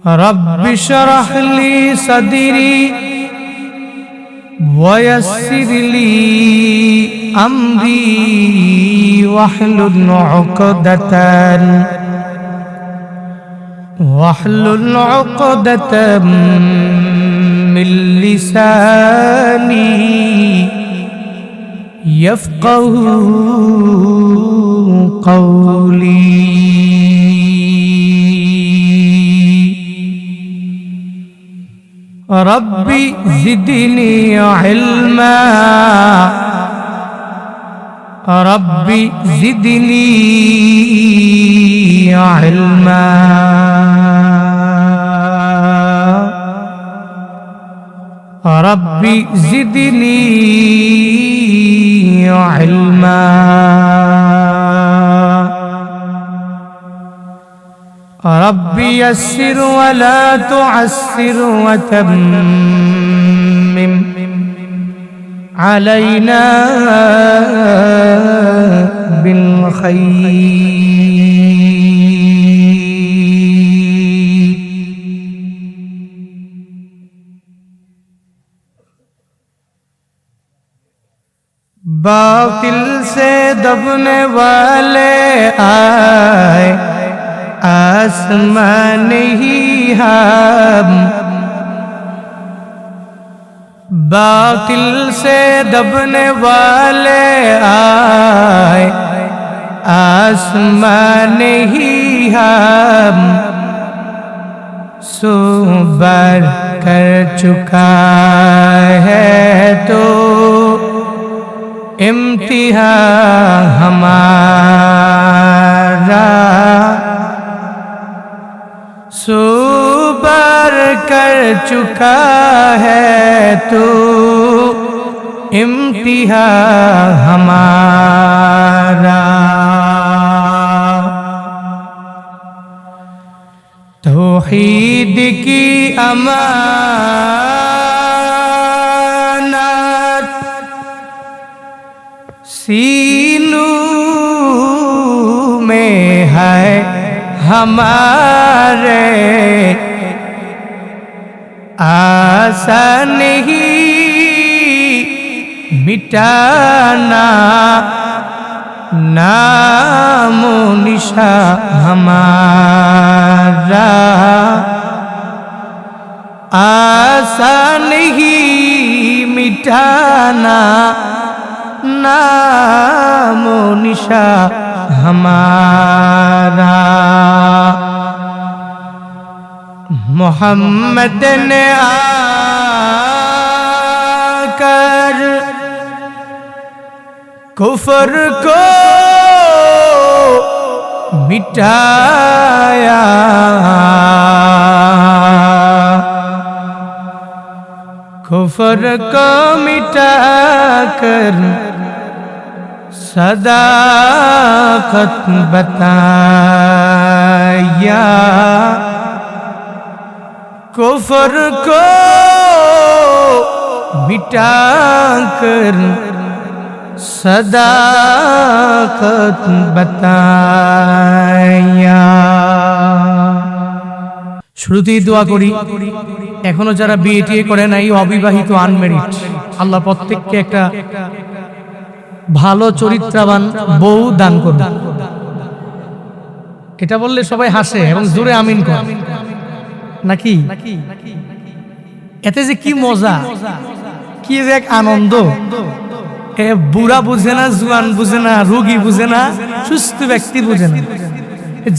رب اشرح لي صدري ويسر لي أمري واحلل عقدة من لساني يفقه قولي ربي زدني علما ربي زدني علما ربي زدني علما ربي يسر ولا تعسر وتمم علينا بالخير बातिल से दबने वाले आए आसमान ही हम बातिल से दबने वाले आए आसमान ही हम सो बार कर चुका है तो इम्तिहान हमारा कर चुका है तू इम्तिहा हमारा। तौहीद की अमानत सीनों में है हमारे, आसान ही मिटाना नामो निशा हमारा, आसान ही मिटाना नामो निशा हमारा। मोहम्मद ने आकर कुफर को मिटाया, कुफर को मिटाकर सदाकत बताया, कुफर को मिटाकर सदाकत बताया। শুরুতেই দোয়া করি এখনো যারা বিয়ে করে নাই, অবিবাহিত আনমেরিড, আল্লাহ প্রত্যেককে একটা ভালো চরিত্রবান বউ দান করুন। এটা বললে সবাই হাসে এবং জোরে আমিন করে নাকি? এতে যে কি মজা, কি যে এক আনন্দ। বুড়া বুঝে না, জুয়ান বুঝে না, রোগী বুঝে না, সুস্থ ব্যক্তি বুঝে না,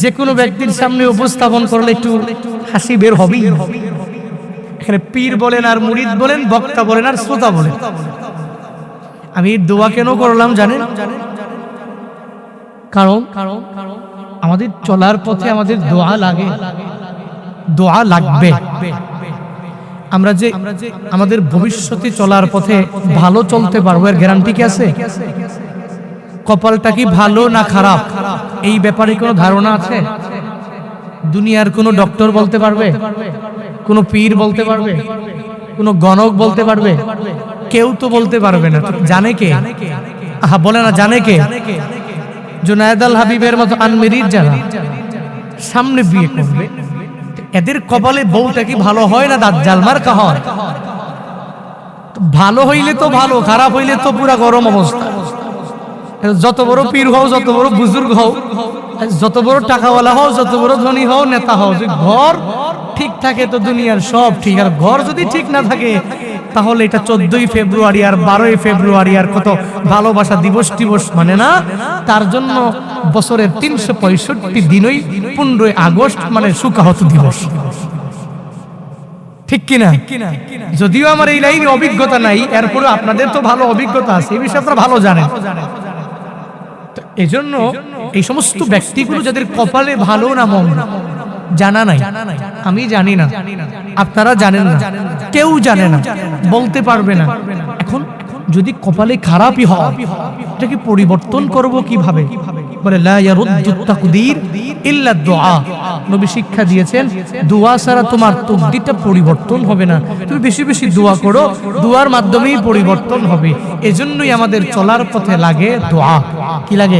যে কোনো ব্যক্তির সামনে উপস্থাপন করলে একটু হাসি বের হবেই। এখানে পীর বলেন আর মুরিদ বলেন, বক্তা বলেন আর শ্রোতা বলেন। আমি দোয়া কেন করলাম জানেন? কারণ আমাদের চলার পথে আমাদের দোয়া লাগে, দোয়া লাগবে। আমরা যে আমাদের ভবিষ্যতে চলার পথে ভালো চলতে পারবো এর গ্যারান্টি কি আছে? কপালটা কি ভালো না খারাপ এই ব্যাপারে কোনো ধারণা আছে? দুনিয়ার কোনো ডক্টর বলতে পারবে? কোনো পীর বলতে পারবে? কোনো গণক বলতে পারবে? কেউ তো বলতে পারবে না। জানে কে? আহা বলে না, জানে কে? জুনায়েদ আল হাবিবের মতো আনমেরিড যারা সামনে বিয়ে করবে, এদের কপালে বউটা কি ভালো হয় না দাজ্জাল মার্কা হয়? ভালো হইলে তো ভালো, খারাপ হইলে তো পুরা গরম অবস্থা। যত বড় পীর হও, যত বড় বুজুর্গ হও, যত বড় টাকাওয়ালা হও, যত বড় ধনী হও, নেতা হও, যে ঘর ঠিক থাকে তো দুনিয়ার সব ঠিক। আর ঘর যদি ঠিক না থাকে তাহলে এটা 14ই ফেব্রুয়ারি আর 12ই ফেব্রুয়ারি আর কত ভালোবাসা দিবস টিবস মানে না। তার জন্য বছরের 365 দিনই 15ই আগস্ট মানে সুকাহত দিবস, ঠিক কিনা? যদিও আমার এই লাইনে অভিজ্ঞতা নাই, এরপরে আপনাদের তো ভালো অভিজ্ঞতা আছে, এই বিষয়ে আপনারা ভালো জানেন। এজন্য এই সমস্ত ব্যক্তিগুলো যাদের কপালে ভালো না মন্দ জানা নাই, আমি জানি না, আপনারা জানেন না, কেউ জানে না, বলতে পারবে না। এখন যদি কপালে খারাপই হয় এটাকে পরিবর্তন করব কিভাবে? বলে লা ইয়ারুদ্দু তাকদীর ইল্লা দুআ। নবী শিক্ষা দিয়েছেন দোয়া ছাড়া তোমার তাকদীরটা পরিবর্তন হবে না। তুমি বেশি বেশি দোয়া করো, দোয়ার মাধ্যমেই পরিবর্তন হবে। এজন্যই আমাদের চলার পথে লাগে দোয়া। কি লাগে?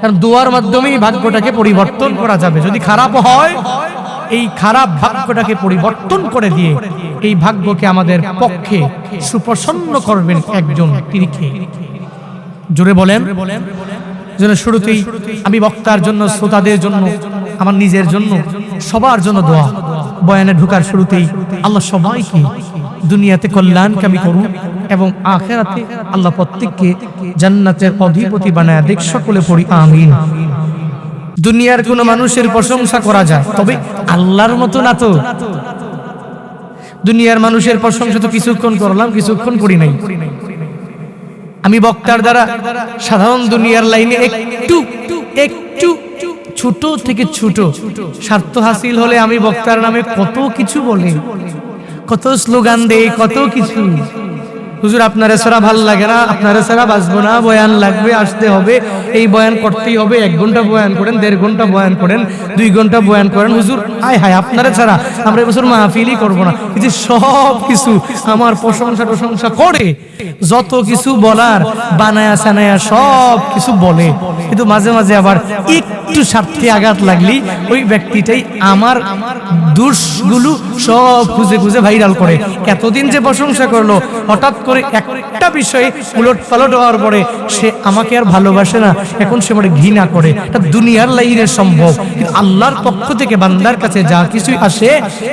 কারণ দোয়ার মাধ্যমেই ভাগ্যটাকে পরিবর্তন করা যাবে। যদি খারাপ হয় এই খারাপ ভাগ্যটাকে পরিবর্তন করে দিয়ে এই ভাগ্যকে আমাদের পক্ষে সুপ্রসন্ন করবেন একজন, তিনি কে? জোরে বলেন। যেন শুরুতেই আমি বক্তার জন্য, শ্রোতাদের জন্য, আমার নিজের জন্য, সবার জন্য দোয়া। বয়ানে ঢোকার শুরুতেই আল্লাহ সবাইকে দুনিয়াতে কল্যাণকামী করুন এবং আখিরাতে আল্লাহ প্রত্যেককে জান্নাতের অধিপতি বানায় দেখ। সকলে পড়ি আমিন। দুনিয়ার কোন মানুষের প্রশংসা করা যায়, তবে আল্লাহর মতো না। তো দুনিয়ার মানুষের প্রশংসা তো কিছুক্ষণ করলাম, কিছুক্ষণ করি নাই। আমি বক্তার দ্বারা সাধারণ দুনিয়ার লাইনে একটু ছোট থেকে ছোট স্বার্থ হাসিল হলে আমি বক্তার নামে কত কিছু বলি, কত স্লোগান দেই, কত কিছু। হুজুর আপনারা ছাড়া ভাল লাগে না, আপনারা ছাড়া বাঁচবো না, বয়ান লাগবে, আসতে হবে, এই বয়ান করতেই হবে, 1 ঘন্টা বয়ান করেন, 1.5 ঘন্টা বয়ান করেন, 2 ঘন্টা বয়ান করেন, হুজুর আয় হায় আপনারা ছাড়া আমরা এবছর মাহফিলই করবো না। এই যে সব কিছু আমার প্রশংসা করে, যত কিছু বলার বানায়া সানায়া সব কিছু বলে, কিন্তু মাঝে মাঝে আবার একটু স্বার্থে আঘাত লাগলি ওই ব্যক্তিটাই আমার দোষগুলো সব খুঁজে খুঁজে ভাইরাল করে। এতদিন যে প্রশংসা করলো, হঠাৎ করে একটা বিষয়ে উলট পালট হওয়ার পরে সে আমাকে আর ভালোবাসে না, এখন সে আমাকে ঘৃণা করে। এটা দুনিয়ার লাইনে সম্ভব, কিন্তু আল্লাহর পক্ষ থেকে বান্দার কাছে যা কিছুই আসে,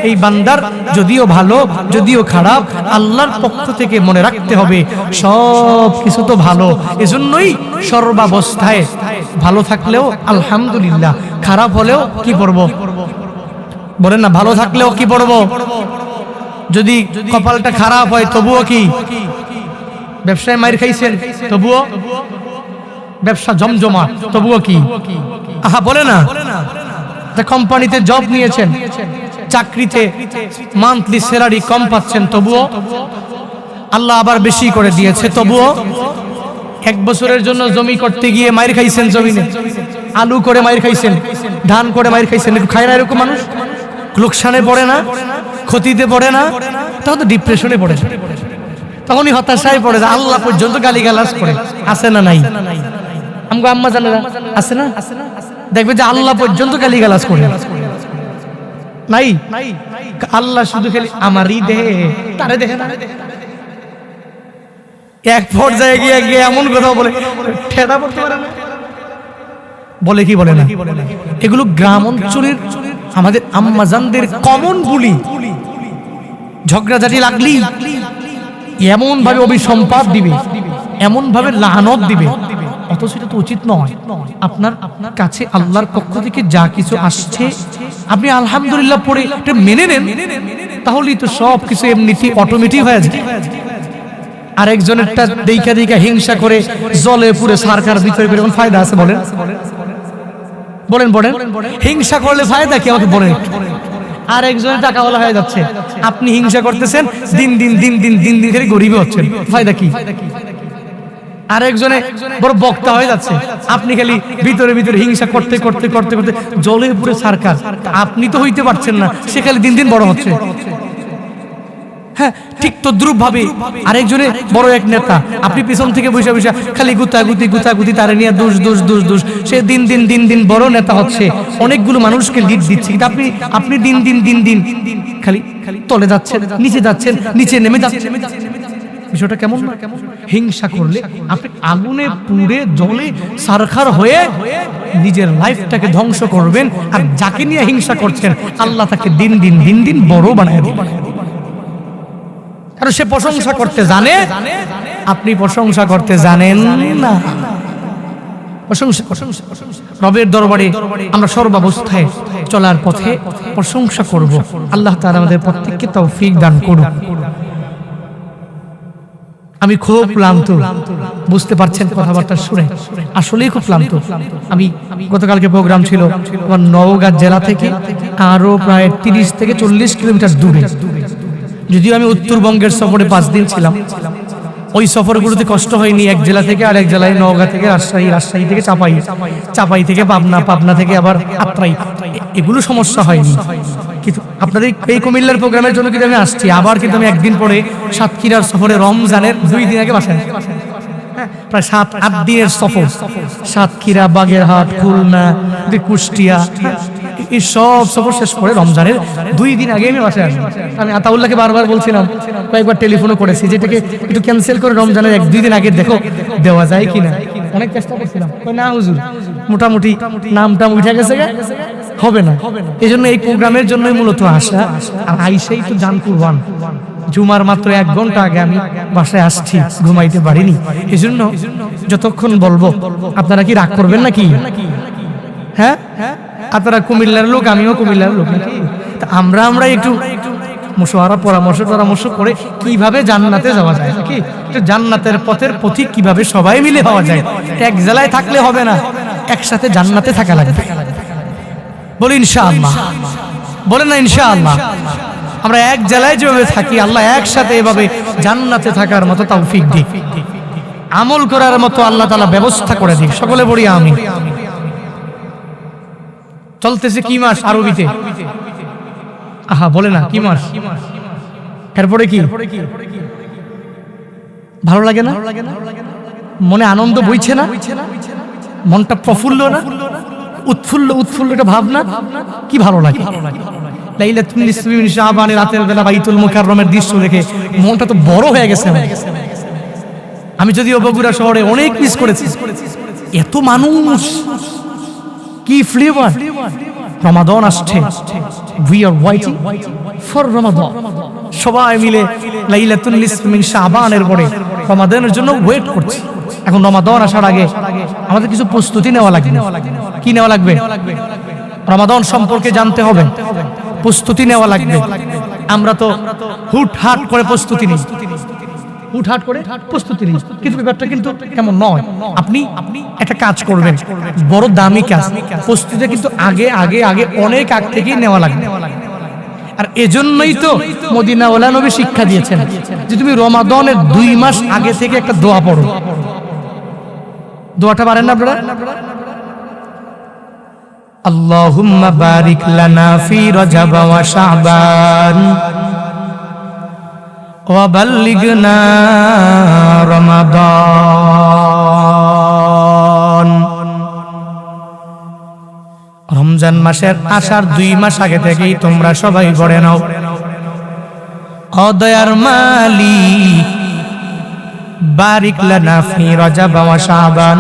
এই বান্দার যদিও ভালো যদিও খারাপ, আল্লাহর পক্ষ থেকে মনে রাখতে হবে সব কিছু তো ভালো। এজন্যই সর্বাবস্থায় ভালো থাকলেও আলহামদুলিল্লাহ, খারাপ হলেও কি পড়বো বলেন না, ভালো থাকলেও কি পড়বো, যদি কপালটা খারাপ হয় তবুও কি, ব্যবসায় মাইর খাইছেন তবুও, ব্যবসা জমজমা তবুও কি, আহা বলে না, কোম্পানিতে জব নিয়েছেন, চাকরিতে মান্থলি স্যালারি কম পাচ্ছেন তবুও, আল্লাহ আবার বেশি করে দিয়েছে তবুও, 1 বছরের জন্য জমি করতে গিয়ে মাইর খাইছেন, জমিনে আলু করে মাইর খাইছেন, ধান করে মাইর খাইছেন, খায় না এরকম মানুষ, লোকসানে পড়ে না, ক্ষতিতে পড়ে না, তখন তো ডিপ্রেশনে পড়ে, তখনই হতাশায় পড়ে, আল্লাহ পর্যন্ত গালিগালাজ করে, আছে না নাই? আমগো আম্মা জানেরা আছে না, দেখবে যে আল্লাহ পর্যন্ত গালিগালাজ করে, নাই? আল্লাহ শুধু খালি আমারই দেহে তারে দেখে না। এক পর্যায়ে গিয়ে এমন কথা বলে ঠেড়া পড়তে পারে না, বলে কি বলে না? এগুলো গ্রাম অঞ্চলের আমাদের আম্মাজানদের কমন বুলি। ঝগড়াঝাটি লাগলি এমন ভাবে অভিসম্পাদ দিবে, এমন ভাবে লানত দিবে, অথচ এটা তো উচিত নয়। আপনার কাছে আল্লাহর পক্ষ থেকে যা কিছু আসছে আপনি আলহামদুলিল্লাহ পড়ে এটা মেনে নেন, তাহলেই তো সব কিছু এমনিতেই অটোমেটিক হয়ে যায়। আরেকজনেরটা দেখা দেখা হিংসা করে জলে পুরে সরকার ভিতরে কোন ফায়দা আছে বলেন? বলেন বলেন, হিংসা করলে ফায়দা কি আমাকে বলেন? আর একজনের টাকাওয়ালা হয়ে যাচ্ছে, আপনি হিংসা করতেছেন, দিন দিন দিন দিন দিন দিন করে গরিব হচ্ছেন, ফায়দা কি? আর একজনে বড় বক্তা হয়ে যাচ্ছে, আপনি খালি ভিতরে ভিতরে হিংসা করতে করতে করতে করতে জলে পুরে সরকার, আপনি তো হইতে পারছেন না, সে খালি দিন দিন বড় হচ্ছে। হ্যাঁ ঠিক তদ্রুপ ভাবে আরেকজনে বড় এক নেতা, আপনি পিছন থেকে বসে বসে খালি গুতাগুতি তারে নিয়ে দোষ দোষ দোষ দোষ, সে দিন দিন দিন দিন বড় নেতা হচ্ছে, অনেকগুলো মানুষকে লিড দিচ্ছে, কিন্তু আপনি দিন দিন দিন দিন খালি তলে যাচ্ছেন, নিচে যাচ্ছেন, নিচে নেমে যাচ্ছেন। বিষয়টা কেমন না? হিংসা করলে আপনি আগুনে পুড়ে জলে সারখার হয়ে নিজের লাইফটাকে ধ্বংস করবেন, আর যাকে নিয়ে হিংসা করছেন আল্লাহ তাকে দিন দিন দিন দিন বড় বানায় দিবেন। কারণ সে প্রশংসা করতে জানে, আপনি প্রশংসা করতে জানেন না। প্রশংসা রবের দরবারে আমরা সর্বাবস্থায় চলার পথে প্রশংসা করব। আল্লাহ তাআলা আমাদের প্রত্যেককে তৌফিক দান করুন। আমি খুব ক্লান্ত, বুঝতে পারছেন কথাবার্তা শুনে, আসলেই খুব ক্লান্ত। আমি গতকালকে প্রোগ্রাম ছিল আমার নওগাঁ জেলা থেকে আরো প্রায় 30 থেকে 40 কিলোমিটার দূরে। যদিও আমি উত্তরবঙ্গের সফরে 5 দিন ছিলাম, ওই সফরগুলোতে কষ্ট হয়নি। এক জেলা থেকে আরেক জেলায়, নওগাঁ থেকে রাজশাহী, রাজশাহী থেকে চাপাই থেকে পাবনা, পাবনা থেকে আবার আত্রাই, এগুলো সমস্যা হয়নি। কিন্তু আপনাদের এই কুমিল্লার প্রোগ্রামের জন্য কিন্তু আমি আসছি, আবার কিন্তু আমি একদিন পরে সাতক্ষীরার সফরে, রমজানের 2 দিন আগে বাসায়, প্রায় 7-8 দিনের সফর, সাতক্ষীরা, বাগেরহাট, খুলনা, কুষ্টিয়া, এই সব সফর শেষ করে রমজানের 2 দিন আগে আমি বাসায় আসি। আমি আতাউল্লাহকে বারবার বলছিলাম, কয়েকবার টেলিফোনও করেছি, যেটাকে একটু ক্যান্সেল করে রমজানের 1-2 দিন আগে দেখো দেওয়া যায় কিনা, অনেক চেষ্টা করছিলাম, না হুজুর মোটামুটি নামটা উঠে গেছে, হবে না। এই জন্য এই প্রোগ্রামের জন্যই মূলত আসা, আর আইসাই তো জান কুরবান। জুমার মাত্র 1 ঘন্টা আগে আমি বাসায় আসছি, ঘুমাইতে পারিনি। এই জন্য যতক্ষণ বলবো আপনারা কি রাগ করবেন নাকি? হ্যাঁ, আপনারা কুমিল্লার লোক, আমিও কুমিল্লার লোক নাকি? আমরা একটু মুশওয়ারা পরামর্শ করে কিভাবে জান্নাতে যাওয়া যায়, নাকি জান্নাতের পথের পথিক কিভাবে সবাই মিলে হওয়া যায়। এক জেলায় থাকলে হবে না, একসাথে জান্নাতে থাকা লাগবে। বলি ইনশাআল্লাহ, বলেন না ইনশাআল্লাহ। আমরা এক জেলায় যেভাবে থাকি, আল্লাহ একসাথে এভাবে জান্নাতে থাকার মতো তৌফিক দিক, আমল করার মতো আল্লাহ তাআলা ব্যবস্থা করে দিক। সকলে বলি আমিন। চলতেছে কি মাস আরবিতে? আহা বলে না কি মাস? এরপরে কি? ভালো লাগে না? মনে আনন্দ বইছে না? মনটা প্রফুল্ল না? উৎফুল্ল উৎফুল্ল একটা ভাবনা, কি ভালো লাগে। লাইলাতুল নিসফি মিন শাবানের রাতের বেলা বাইতুল মুকাররমের দৃশ্য দেখে মনটা তো বড় হয়ে গেছে। আমি যদিও বগুড়া শহরে অনেক মিস করেছি, এত মানুষ, কি ফ্লেভার। রমাদান আসছে, উই আর ওয়েটিং ফর রমাদান। সবাই মিলে লাইলাতুল নিসফি মিন শাবানের পরে রমাদানের জন্য ওয়েট করছি। এখন রমাদান আসার আগে আমাদের কিছু প্রস্তুতি নেওয়া লাগবে। কি নেওয়া লাগবে? রমাদান সম্পর্কে জানতে হবে, প্রস্তুতি নেওয়া লাগবে। আমরা তো হুটহাট করে প্রস্তুতি নিই, হুটহাট করে প্রস্তুতি নিই, কিন্তু ব্যাপারটা কিন্তু কেমন নয়। আপনি একটা কাজ করবেন, বড় দামি কাজ, প্রস্তুতি কিন্তু আগে আগে আগে অনেক আগ থেকেই নেওয়া লাগবে। আর এজন্যই তো মদিনাওয়ালা নবী শিক্ষা দিয়েছেন যে তুমি রমাদানের 2 মাস আগে থেকে একটা দোয়া পড়ো। দোয়াটা পারেন না আপনারা? আল্লাহুম্মা বারিক লানা ফি রজব ওয়া শাবান ওয়া বাল্লিগনা রমাদান। রমজান মাসের আসার 2 মাস আগে থেকেই তোমরা সবাই পড়ে নাও, ও দয়ার মালিক বারিক লানা ফি রজব ওয়া শাবান,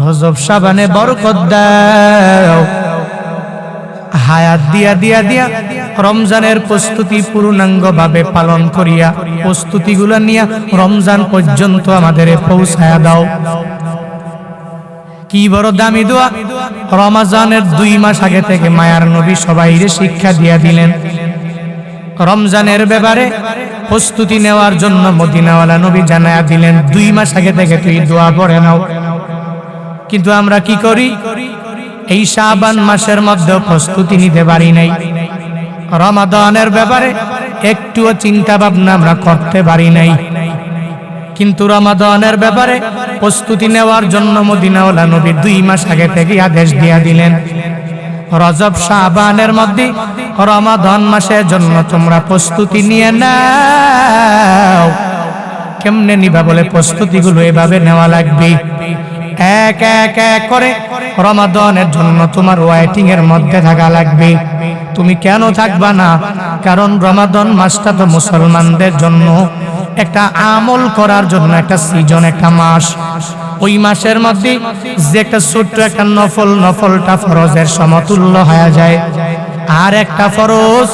রজব শাবানে বরকত দাও। হায়াত দিয়া দিয়া দিয়া রমজানের প্রস্তুতি পূর্ণাঙ্গ ভাবে পালন করিয়া প্রস্তুতিগুলো নিয়ে রমজান পর্যন্ত আমাদের পৌঁছায়া দাও। কি বড় দামি দোয়া! রমজানের 2 মাস আগে থেকে মায়ার নবী সবাইকে শিক্ষা দিয়া দিলেন। রমজানের ব্যাপারে প্রস্তুতি নেওয়ার জন্য মদিনাওয়ালা নবী জানায়া দিলেন 2 মাস আগে থেকে তুই দোয়া পড়ে নাও। কিন্তু আমরা কি করি? এই শাবান মাসের মধ্যে প্রস্তুতি নিতে পারি নাই। রমাদানের ব্যাপারে একটুও চিন্তা ভাবনা আমরা করতে পারি নাই। কিন্তু রমাদানের ব্যাপারে প্রস্তুতি নেওয়ার জন্য মদিনাওয়ালা নবী 2 মাস আগে থেকে আদেশ দিয়া দিলেন, রজব শাবানের মধ্যে রমাদান মাসের জন্য তোমরা প্রস্তুতি নিয়ে নাও। কেমনে নিবা? বলে প্রস্তুতিগুলো এভাবে নেওয়া লাগবে। এক এক এক করে রমাদানের জন্য তোমার ওয়েটিং এর মধ্যে থাকা লাগবে। তুমি কেন থাকবা না? কারণ রমাদান মাসটা তো মুসলমানদের জন্য একটা আমল করার জন্য একটা সিজন, একটা মাস। ওই মাসের মধ্যে যে একটা ছোট্ট একটা নফলটা ফরজের সমতুল্য হয়ে যায়, আর একটা ফরজ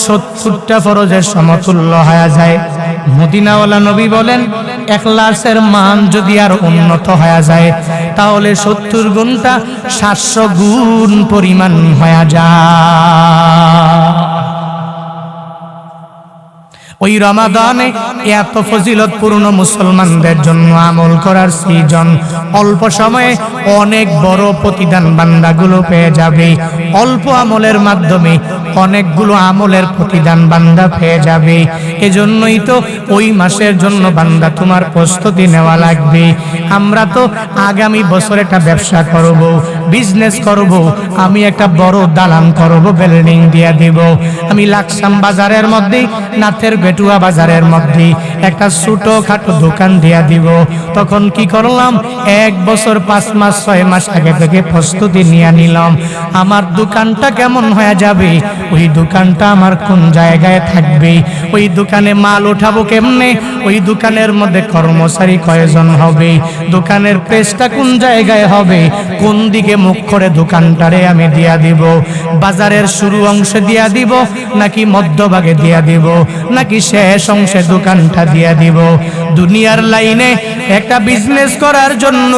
70টা ফরজের সমতুল্য হয়ে যায়। মদিনাওয়ালা নবী বলেন ইখলাসের মান যদি আর উন্নত হয়ে যায় তাহলে 70 গুণটা 700 গুণ পরিমাণ হয়ে যায়। ওই রমাদানে এত ফজিলতপূর্ণ মুসলমানদের জন্য আমল করার সিজন। অল্প সময়ে অনেক বড় প্রতিদান বান্দাগুলো পেয়ে যাবে। অল্প আমলের মাধ্যমে অনেকগুলো আমলের প্রতিদান বান্দা পেয়ে যাবে। এজন্যই তো ওই মাসের জন্য বান্দা তোমার প্রস্তুতি নেওয়া লাগবে। আমরা তো আগামী বছর একটা ব্যবসা করব, বিজনেস করব, আমি একটা বড় দালান করব, বিল্ডিং দিয়ে দিব। আমি লাকসাম বাজারের মধ্যে, নাথের বেটুয়া বাজারের মধ্যে একটা ছোটখাটো দোকান দিয়া দিব। তখন কি করলাম? 1 বছর 5 মাস 6 মাস আগে থেকে প্রস্তুতি নিয়ে নিলাম। আমার দোকানটা কেমন হয়ে যাবে, ওই দোকানটা আমার কোন জায়গায় থাকবে, ওই দোকানে মাল উঠাবো কেমনে, ওই দোকানের মধ্যে কর্মচারী কয়জন হবে, দোকানের প্রেসটা কোন জায়গায় হবে, কোন দিকে মুখ করে দোকানটারে আমি দিয়া দিব। বাজারের শুরু অংশে দিয়া দিব, নাকি মধ্যভাগে দিয়া দিব, নাকি শেষ অংশে দোকানটা দিয়া দিব। দুনিয়ার লাইনে একটা বিজনেস করার জন্য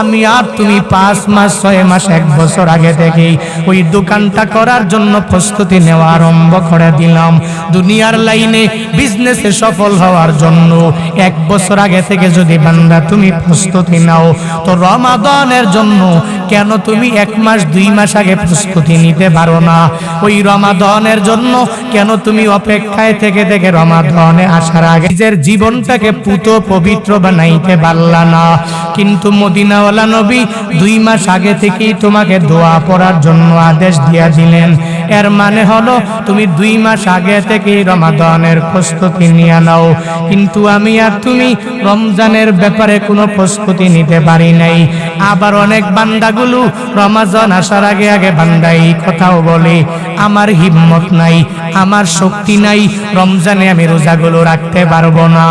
আমি আর তুমি 5 মাস 6 মাস 1 বছর আগে থেকেই ওই দোকানটা করার জন্য প্রস্তুতি নেওয়া আরম্ভ করে দিলাম। দুনিয়ার লাইনে বিজনেসে সফল হওয়ার জন্য 1 বছর আগে থেকে যদি বান্দা তুমি প্রস্তুতি নাও, তো রমাদানের জন্য কেন তুমি 1 মাস 2 মাস আগে প্রস্তুতি নিতে পারো না? ওই রমাদানের জন্য কেন তুমি অপেক্ষায় থেকে থেকে রমাদানে আসার আগে নিজের জীবনটাকে পুত পবিত্র বানাইতে পারলা না? কিন্তু মদিনাওয়ালা নবী 2 মাস আগে থেকেই তোমাকে দোয়া পড়ার জন্য আদেশ দিয়া দিলেন। এর মানে হলো তুমি 2 মাস আগে থেকেই রমাদানের প্রস্তুতি নিয়ে নাও। কিন্তু আমি আর তুমি রমজানের ব্যাপারে কোনো প্রস্তুতি নিতে পারি নাই। আবার অনেক বান্দাগুলো রমাজান আসার আগে আগে বান্দা এই কথাও বলে, আমার হিম্মত নাই, আমার শক্তি নাই, রমজানে আমি রোজাগুলো রাখতে পারবো না।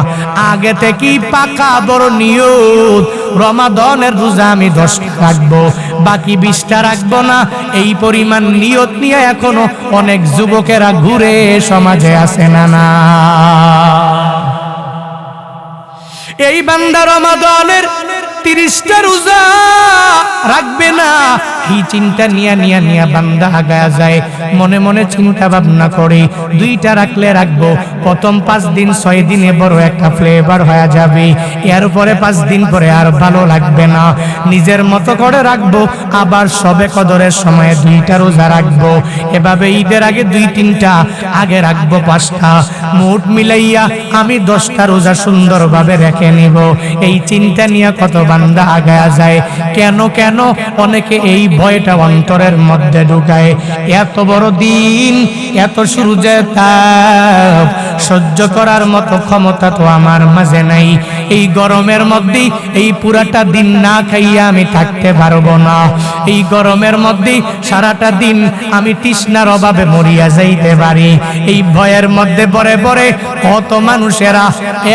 আগে থেকেই পাকা বড় নিয়ত, রমাদানের রোজা আমি 10টা রাখবো, বাকি 20টা রাখবো না। এই পরিমাণ নিয়ত নিয়ে এখনো অনেক যুবকেরা ঘুরে সমাজে আসে না। এই বান্দা রমাদানের 30টা রোজা রাখবে না, এই চিন্তা নিয়া বান্দা আগায়া যায়। মনে মনে চিন্তা ভাবনা করে 2টা রাখলে রাখবো, প্রথম 5 দিন 6 দিনে বড় একটা ফ্লেভার হয়ে যাবে, এরপরে 5 দিন পরে আর ভালো লাগবে না, নিজের মতো করে রাখবো। আবার সবে কদরের সময়ে 2টা রোজা রাখবো, এভাবে ঈদের আগে 2-3টা, আগে রাখবো 5টা, মোট মিলাইয়া আমি 10টা রোজা সুন্দরভাবে রেখে নিব। এই চিন্তা নিয়ে কত বান্দা আগায়া যায়। কেন অনেকে এই ভয়টা অন্তরের মধ্যে ঢুকায়। এত বড় দিন, এত সূর্যের তাপ সহ্য করার মতো ক্ষমতা তো আমার মাঝে নাই। এই গরমের মধ্যে এই পুরাটা দিন না খাইয়া আমি থাকতে পারবো না। এই গরমের মধ্যে সারাটা দিন আমি তৃষ্ণার অভাবে মরিয়া যাইতে পারি। এই ভয়ের মধ্যে পরে পরে কত মানুষেরা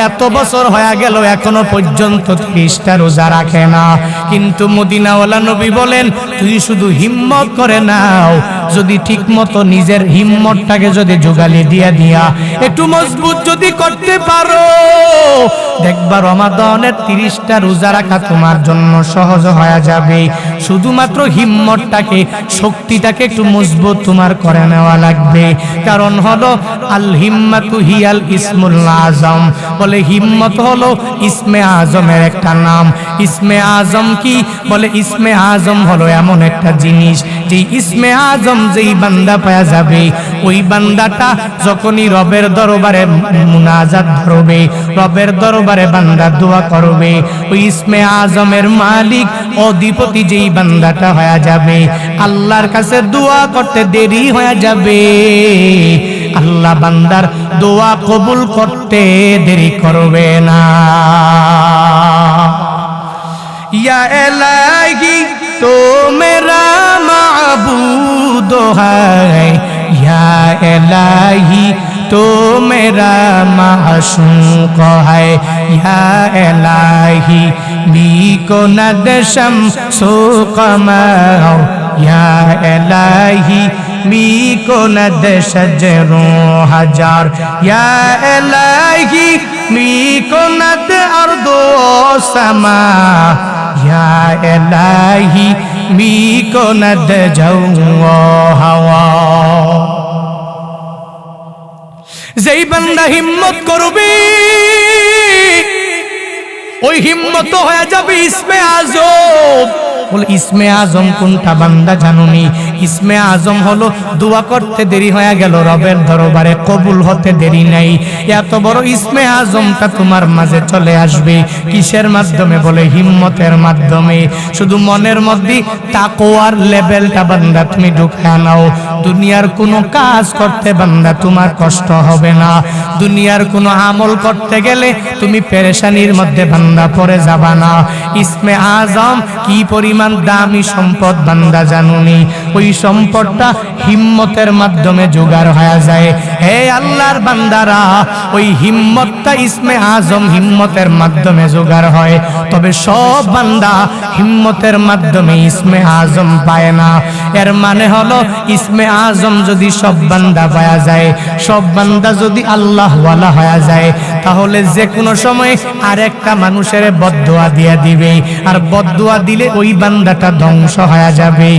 এত বছর হয়ে গেল এখনো পর্যন্ত 30টা রোজা রাখে না। কিন্তু মদিনাওয়ালা নবী বলেন, তুই শুধু হিম্মত করে নাও, যদি ঠিক মতো নিজের হিম্মতটাকে যদি জোগালি দিয়া একটু মজবুত যদি করতে পারো, দেখবা রমাদানের 30টা রোজা রাখা তোমার জন্য সহজ হয়ে যাবে। শুধুমাত্র হিম্মতটাকে, শক্তিটাকে একটু মজবুত তোমার করে নেওয়া লাগবে। কারণ হলো আল হিম্মাতু হিয়াল ইসমুল আজম, বলে হিম্মত হলো ইসমে আজমের একটা নাম। ইসমে আজম কি? বলে ইসমে আজম হলো এমন একটা জিনিস, যে ইসমে আজম যেই বান্দা পাওয়া যাবে, ওই বান্দাটা যখনই রবের দরবারে মুনাজাত ধরবে, রবের দরবারে বান্দা দোয়া করবে, ওই ইসমে আজমের মালিক অধিপতি যেই বান্দাটা হয়ে যাবে, আল্লাহর কাছে দোয়া করতে দেরি হয়ে যাবে, আল্লাহ বান্দার দোয়া কবুল করতে দেরি করবে না। या इलाही तो मेरा माबूद है, या इलाही तो मेरा माशूक है, या इलाही मी को नदशम सो कमाओ, या इलाही मी को नद शजरों हजार, या इलाही मी को नद अर्दो समा, या इलाही मी को नद जाऊं हवा। যেই বান্দা হিম্মত করবে, ওই হিম্মত হয়ে যাবে ইসমে আজম। বলে ইসমে আজম কোনটা বান্দা জানুনি? ইসমে আজম হলো দোয়া করতে দেরি হয়ে গেল, রবের দরবারে কবুল হতে দেরি নাই। এত বড় ইসমে আজমটা তোমার মাঝে চলে আসবে কিসের মাধ্যমে? বলে হিম্মতের মাধ্যমে। শুধু মনের মধ্যে তাকওয়ার লেভেলটা বান্দা তুমি ঢুকে নাও। দুনিয়ার কোনো কাজ করতে বান্দা তোমার কষ্ট হবে না। দুনিয়ার কোনো আমল করতে গেলে তুমি পেরেশানির মধ্যে বান্দা পড়ে যাবা না। ইসমে আজম কি পরিমাণ দামি সম্পদ বান্দা জানুনি? ওই সম্পদটা হিম্মতের মাধ্যমে জোগাড় হয়ে যায়। হে আল্লাহর বান্দারা, ওই হিম্মতটা ইসমে আজম হিম্মতের মাধ্যমে জোগাড় হয়, তবে সব বান্দা হিম্মতের মাধ্যমে ইসমে আজম পায় না। এর মানে হলো ইসমে আজম যদি সব বান্দা পাওয়া যায়, সব বান্দা যদি আল্লাহ ওয়ালা হয়ে যায়, তাহলে যে কোনো সময় আরেকটা মানুষের বদদুয়া দিয়ে দিবে, আর বদদুয়া দিলে ওই বান্দাটা ধ্বংস হয়ে যাবে।